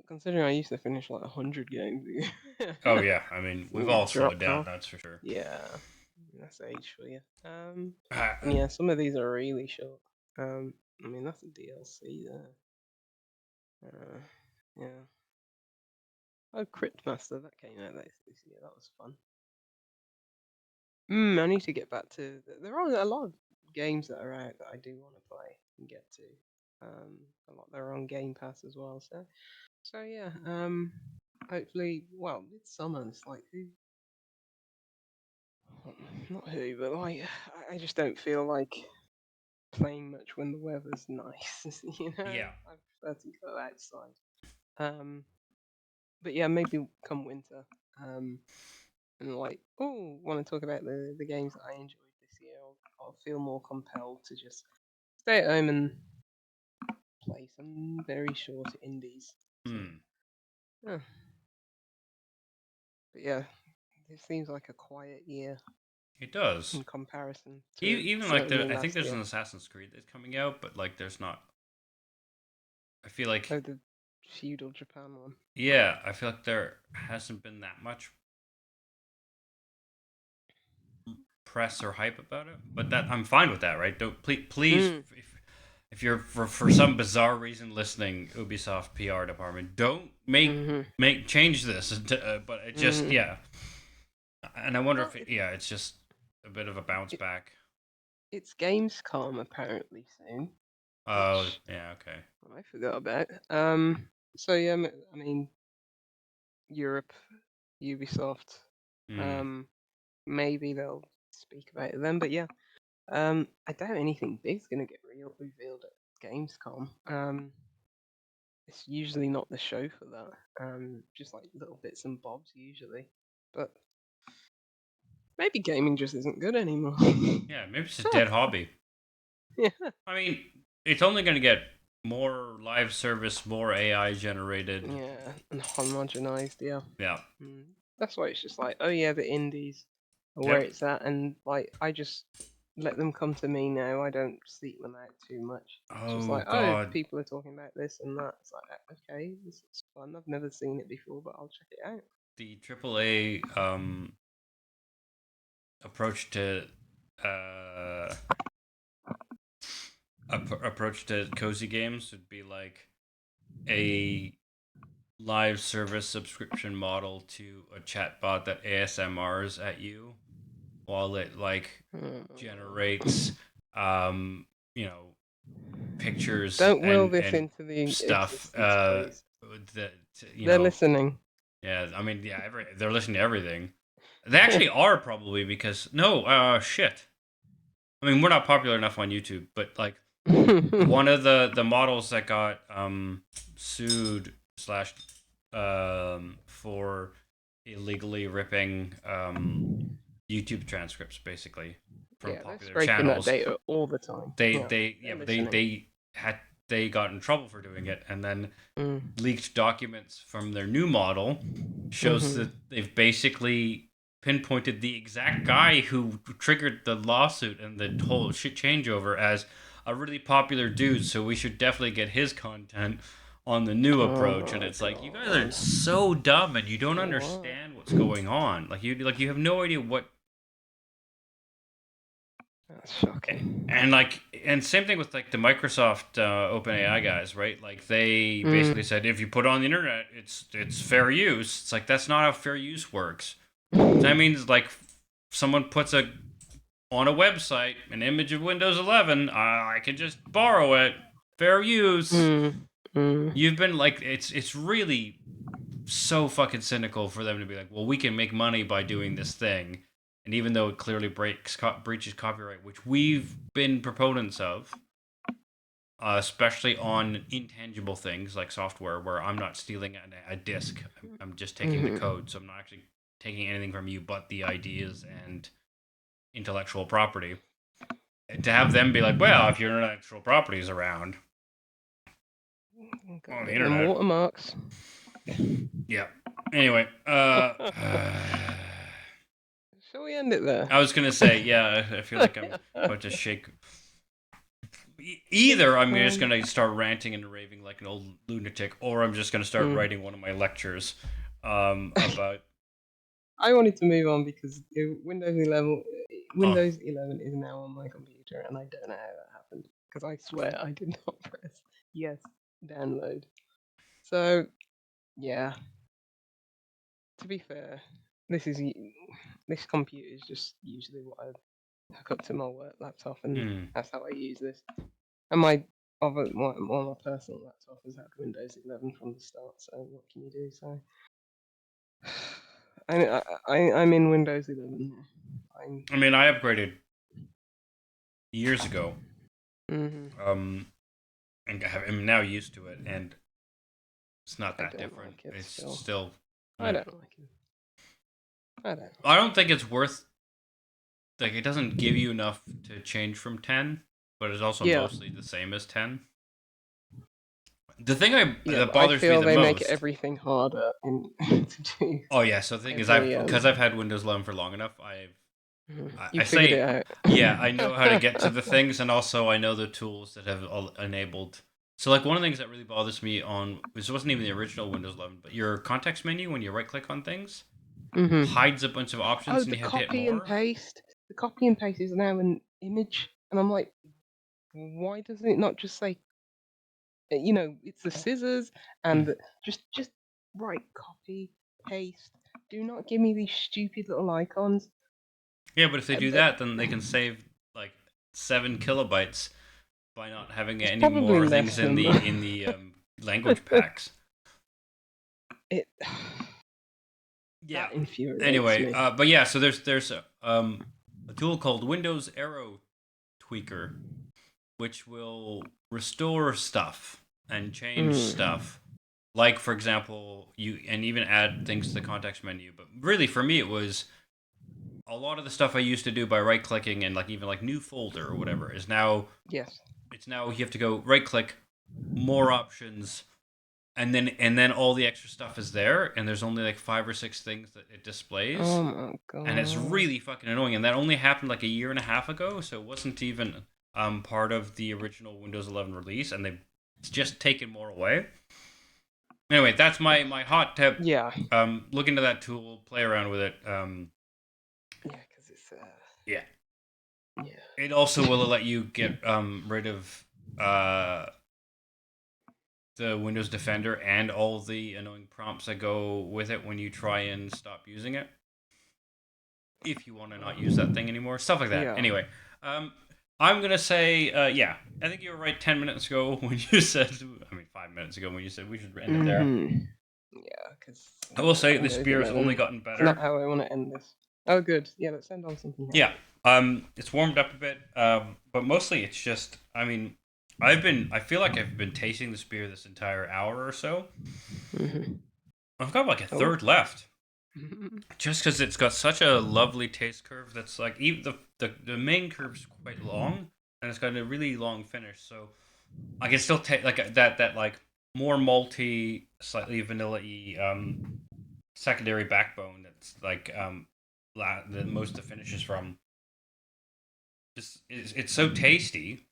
considering I used to finish like 100 games a year.
Oh yeah, I mean we've
We've
all slowed
dropped
down,
off.
that's for sure.
Yeah, that's age for you.
Uh,
And yeah, some of these are really short. I mean that's a DLC there. Yeah. Oh, Cryptmaster, that came out this year. That was fun. I need to get back to. There are a lot of games that are out that I do want to play and get to. A lot that are on Game Pass as well. So yeah. Hopefully, well, it's summer. It's like who, not who, but like I just don't feel like playing much when the weather's nice.
yeah.
I prefer to go outside. Um, but yeah, maybe come winter. And like, oh, want to talk about the games that I enjoyed this year. I'll feel more compelled to just stay at home and play some very short indies. So,
Hmm.
yeah. But yeah, this seems like a quiet year
It does.
in comparison to
Even like
certainly
I think
last
there's an
year.
Assassin's Creed that's coming out, but like there's not. I feel like
Oh, the feudal Japan one.
yeah, I feel like there hasn't been that much press or hype about it. But that I'm fine with that, right? Don't please
Mm.
if you're for some bizarre reason listening, Ubisoft PR department, don't
Mhm.
change this. But it just
Mhm.
yeah, and I wonder
Well,
if it's just a bit of a bounce
it,
back.
it's Gamescom apparently soon,
Oh
which
yeah, okay.
I forgot about. So yeah, I mean Europe, Ubisoft.
Hmm.
Um, maybe they'll speak about it then. But yeah, I doubt anything big's gonna get revealed at Gamescom. It's usually not the show for that. Just like little bits and bobs usually. But maybe gaming just isn't good anymore.
Yeah, maybe it's a dead hobby.
Yeah,
I mean, it's only going to get more live service, more AI generated.
yeah, and homogenized. Yeah.
Yeah.
Mm. That's why it's just like, oh yeah, the indies are where
Yep.
it's at, and like I just let them come to me now. I don't seek them out too much. It's just
Oh
like, oh,
God,
people are talking about this and that. It's like, okay, this is fun. I've never seen it before, but I'll check it out.
the AAA approach to uh approach to cozy games would be like a live service subscription model to a chatbot that ASMRs at you while it like generates
Mm.
um you know pictures
Don't will this
and
into the
stuff
existence, please.
that you
They're
know
listening.
yeah I mean yeah they're listening to everything. They actually are probably because no shit. I mean we're not popular enough on YouTube, but like one of the models that got sued slash for illegally ripping YouTube transcripts basically from
Yeah, they're
popular
scraping that
channels.
data all the time. Yeah, they're
But
listening.
had they got in trouble for doing it, and then
Mm.
leaked documents from their new model shows
Mhm.
that they've basically pinpointed the exact guy who triggered the lawsuit and the whole shit changeover as a really popular dude, so we should definitely get his content on the new
Oh
approach. And
my
it's like you guys are
god.
so dumb and you don't
For what?
understand what's going on. Like you have no idea what.
That's shocking.
And same thing with like the Microsoft OpenAI guys, right? Like they basically
Mm.
said if you put it on the internet, it's fair use. It's like that's not how fair use works. That means like someone puts a on a website an image of Windows 11, I can just borrow it. Fair use.
Mm. Mm.
You've been like it's really so fucking cynical for them to be like, well, we can make money by doing this thing, and even though it clearly breaches copyright, which we've been proponents of, especially on intangible things like software, where I'm not stealing a disc, I'm just taking the code, so I'm not actually taking anything from you but the ideas and intellectual property. To have them be like, well, if your intellectual property is around on the internet,
watermarks.
yeah. Anyway,
Shall we end it there?
I was gonna say, yeah, I feel like I'm about to shake. Either I'm just gonna start ranting and raving like an old lunatic, or I'm just gonna start writing one of my lectures about.
I wanted to move on because Windows 11 is now on my computer, and I don't know how that happened because I swear I did not press yes download. So yeah, to be fair, this computer is just usually what I hook up to my work laptop, and that's how I use this. And my my personal laptop has had Windows 11 from the start. So what can you do? So I'm in Windows 11 now.
I mean, I upgraded years ago,
and
I'm now used to it, and it's not
I
that
don't
different.
like it
It's
still.
still.
I don't like it.
I don't think it's worth. Like, it doesn't give you enough to change from 10, but it's also mostly the same as 10. The thing that bothers me the most.
They make everything harder to do.
Oh yeah, so the thing is, because I've had Windows 11 for long enough, I
figured it out.
Yeah, I know how to get to the things, and also I know the tools that have enabled. So like one of the things that really bothers me this wasn't even the original Windows 11, but your context menu when you right click on things hides a bunch of options, and you have to hit more.
Copy and paste. The copy and paste is now an image, and I'm like, why doesn't it not just say, it's the scissors and just right copy paste. Do not give me these stupid little icons.
Yeah, but if they do that, then they can save like 7 kilobytes by not having any more things in the language packs.
Yeah. That infuriates
anyway,
me.
But yeah, so there's a tool called Windows Arrow Tweaker, which will restore stuff and change stuff. Like, for example, and even add things to the context menu. But really, for me, it was a lot of the stuff I used to do by right clicking and like even like new folder or whatever is now.
Yes.
It's now you have to go right click, more options, and then all the extra stuff is there, and there's only like 5 or 6 things that it displays.
Oh my god!
And it's really fucking annoying. And that only happened like a year and a half ago, so it wasn't even part of the original Windows 11 release, and they've just taken more away. Anyway, that's my hot tip.
Yeah.
Look into that tool, play around with it.
Yeah, because it's
Yeah.
Yeah.
It also will let you get rid of the Windows Defender and all the annoying prompts that go with it when you try and stop using it. If you want to not use that thing anymore, stuff like that.
Yeah.
Anyway, I'm gonna say, yeah, I think you were right 10 minutes ago when you said, 5 minutes ago when you said we should end it there.
Yeah, because
I will say this beer has only gotten better.
That's not how I want to end this. Oh, good. Yeah, let's end on something else.
Yeah, it's warmed up a bit, but mostly it's just, I feel like I've been tasting this beer this entire hour or so. I've got like a third left. Just because it's got such a lovely taste curve that's like, even the main curve's quite long, and it's got a really long finish, so I can still take like that like more malty, slightly vanilla-y secondary backbone that's like that most of the finish is from. It's so tasty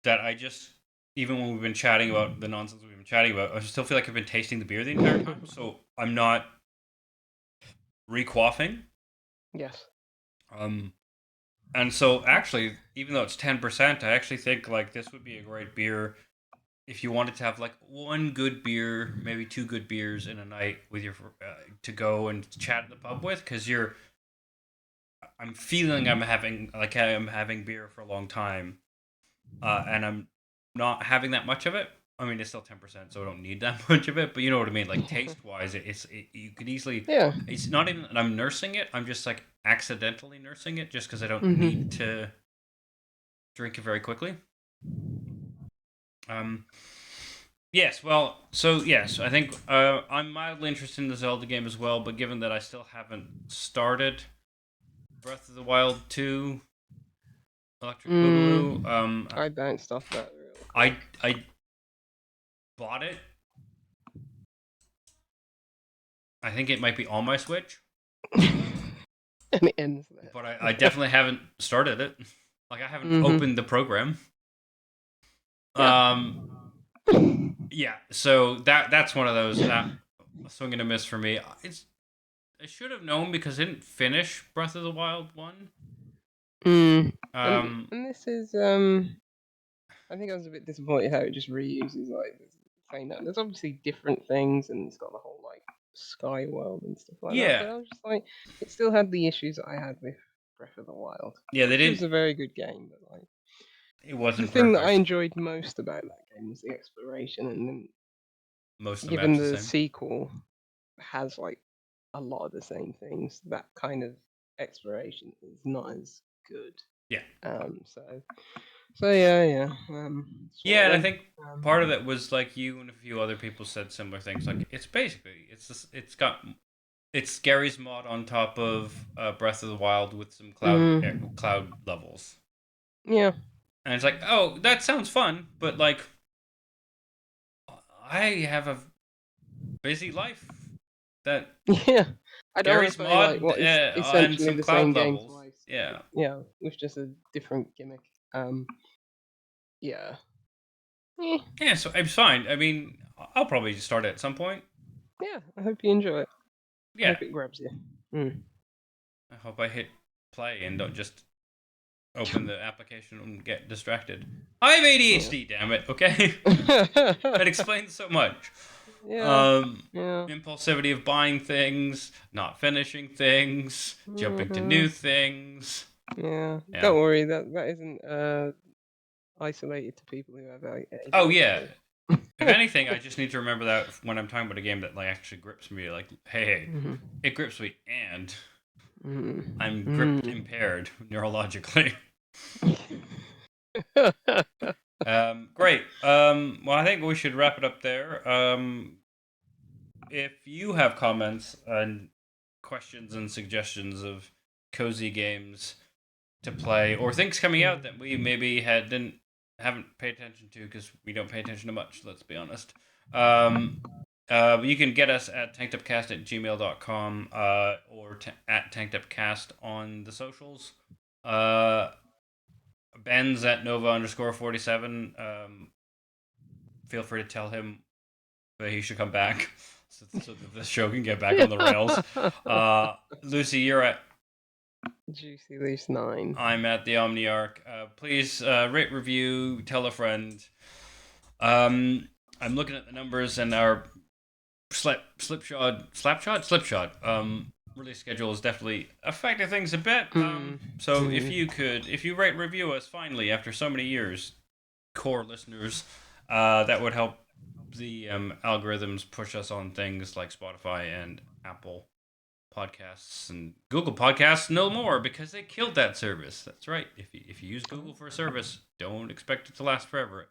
that I just, even when we've been chatting about the nonsense we've been chatting about, I still feel like I've been tasting the beer the entire time, so I'm not requaffing.
Yes.
And so actually, even though it's 10%, I actually think like this would be a great beer if you wanted to have like one good beer, maybe 2 good beers in a night with your to go and chat at the pub with, because I'm feeling I'm having beer for a long time, and I'm not having that much of it. I mean, it's still 10%, so I don't need that much of it. But you know what I mean. Like taste wise, you could easily.
Yeah.
It's not even that I'm nursing it. I'm just like accidentally nursing it, just because I don't need
Mhm.
to drink it very quickly. Um. Yes. Well. So yes, I think I'm mildly interested in the Zelda game as well. But given that I still haven't started Breath of the Wild 2, Electric Boogaloo,
I bounced off that real
I
quick.
I bought it. I think it might be on my Switch,
And it ends
but I
there.
definitely haven't started it. Like I haven't
Mhm.
opened the program.
Yeah.
Um, yeah, so that's one of those a swing and a miss for me. I should have known because I didn't finish Breath of the Wild 1.
Mm. And
Um,
and this is I think I was a bit disappointed how it just reuses like the same. There's obviously different things, and it's got the whole like sky world and stuff like that.
yeah,
But I was just like, it still had the issues that I had with Breath of the Wild,
yeah, they
which
didn't.
was a very good game. But like
It
the
wasn't
thing that I
perfect.
enjoyed most about that game was the exploration, and then
Most of the
given
maps the
the
same.
sequel has like a lot of the same things, that kind of exploration is not as good.
Yeah,
So yeah. It's one
yeah,
of
and I
them.
think part of it was like you and a few other people said similar things. Like it's Gary's mod on top of Breath of the Wild with some
Mm,
cloud levels.
yeah.
And it's like, oh, that sounds fun, but like, I have a busy life. That
Yeah. I don't want to
Gary's
play like
mod
what is
and
essentially
some
the
cloud
same game
levels.
twice.
Yeah,
Yeah, with just a different gimmick. Um, yeah. Eh,
yeah. So it's fine. I mean, I'll probably start it at some point.
yeah. I hope you enjoy it. I
Yeah,
hope it grabs you. Mm.
I hope I hit play and don't just open the application and get distracted. I have
Yeah.
ADHD. Damn it. Okay, that explains so much.
Yeah.
Um,
Yeah.
Impulsivity of buying things, not finishing things, jumping to
Hmm.
new things.
Yeah.
Yeah.
Don't worry. That isn't isolated to people who have
Oh yeah.
ADHD.
If anything, I just need to remember that when I'm talking about a game that like actually grips me. Like, hey,
Hmm.
it grips me, and I'm gripped
Mm.
impaired neurologically.
Mm.
Great. Well, I think we should wrap it up there. If you have comments and questions and suggestions of cozy games to play or things coming out that we maybe haven't paid attention to because we don't pay attention to much. Let's be honest. Um, you can get us at tankedupcast@gmail.com or at tankedupcast on the socials. Uh, Ben's at Nova_47. Feel free to tell him that he should come back so that the show can get back on the rails. Lucy, you're at
Juicy Loose 9.
I'm at the Omniarch. Please rate, review, tell a friend. I'm looking at the numbers and our slipshod release schedule is definitely affecting things a bit.
Mm.
So
Mm.
if you rate, review us finally after so many years, core listeners, that would help the algorithms push us on things like Spotify and Apple Podcasts and Google Podcasts no more because they killed that service. That's right. If you use Google for a service, don't expect it to last forever.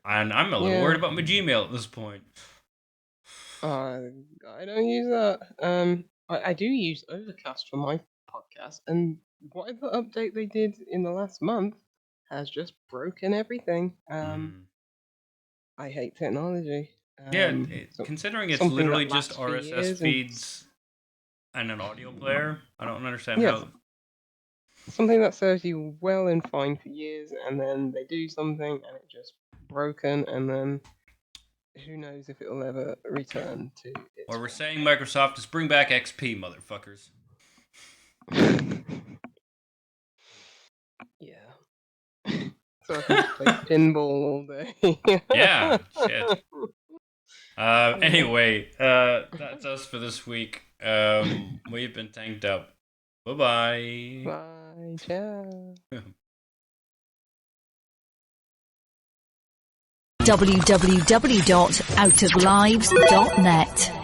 And I'm a little worried
Yeah.
about my Gmail at this point.
Uh, I don't use that. I do use Overcast for my podcast, and whatever update they did in the last month has just broken everything.
Mm.
I hate technology.
Yeah,
So,
considering it's
something
literally
that
just
lasts for
RSS
years, and
feeds and an audio player, I don't understand
yes,
how.
something that serves you well and fine for years, and then they do something and it just broken, and then who knows if it'll ever return to its
What we're
former
saying, Microsoft, is bring back XP, motherfuckers.
form. Yeah. So I can just play pinball all day.
Yeah, shit.
Yeah.
Anyway, that's us for this week. We've been tanked up. Bye
Bye. Ciao.
bye.
www.outoflives.net.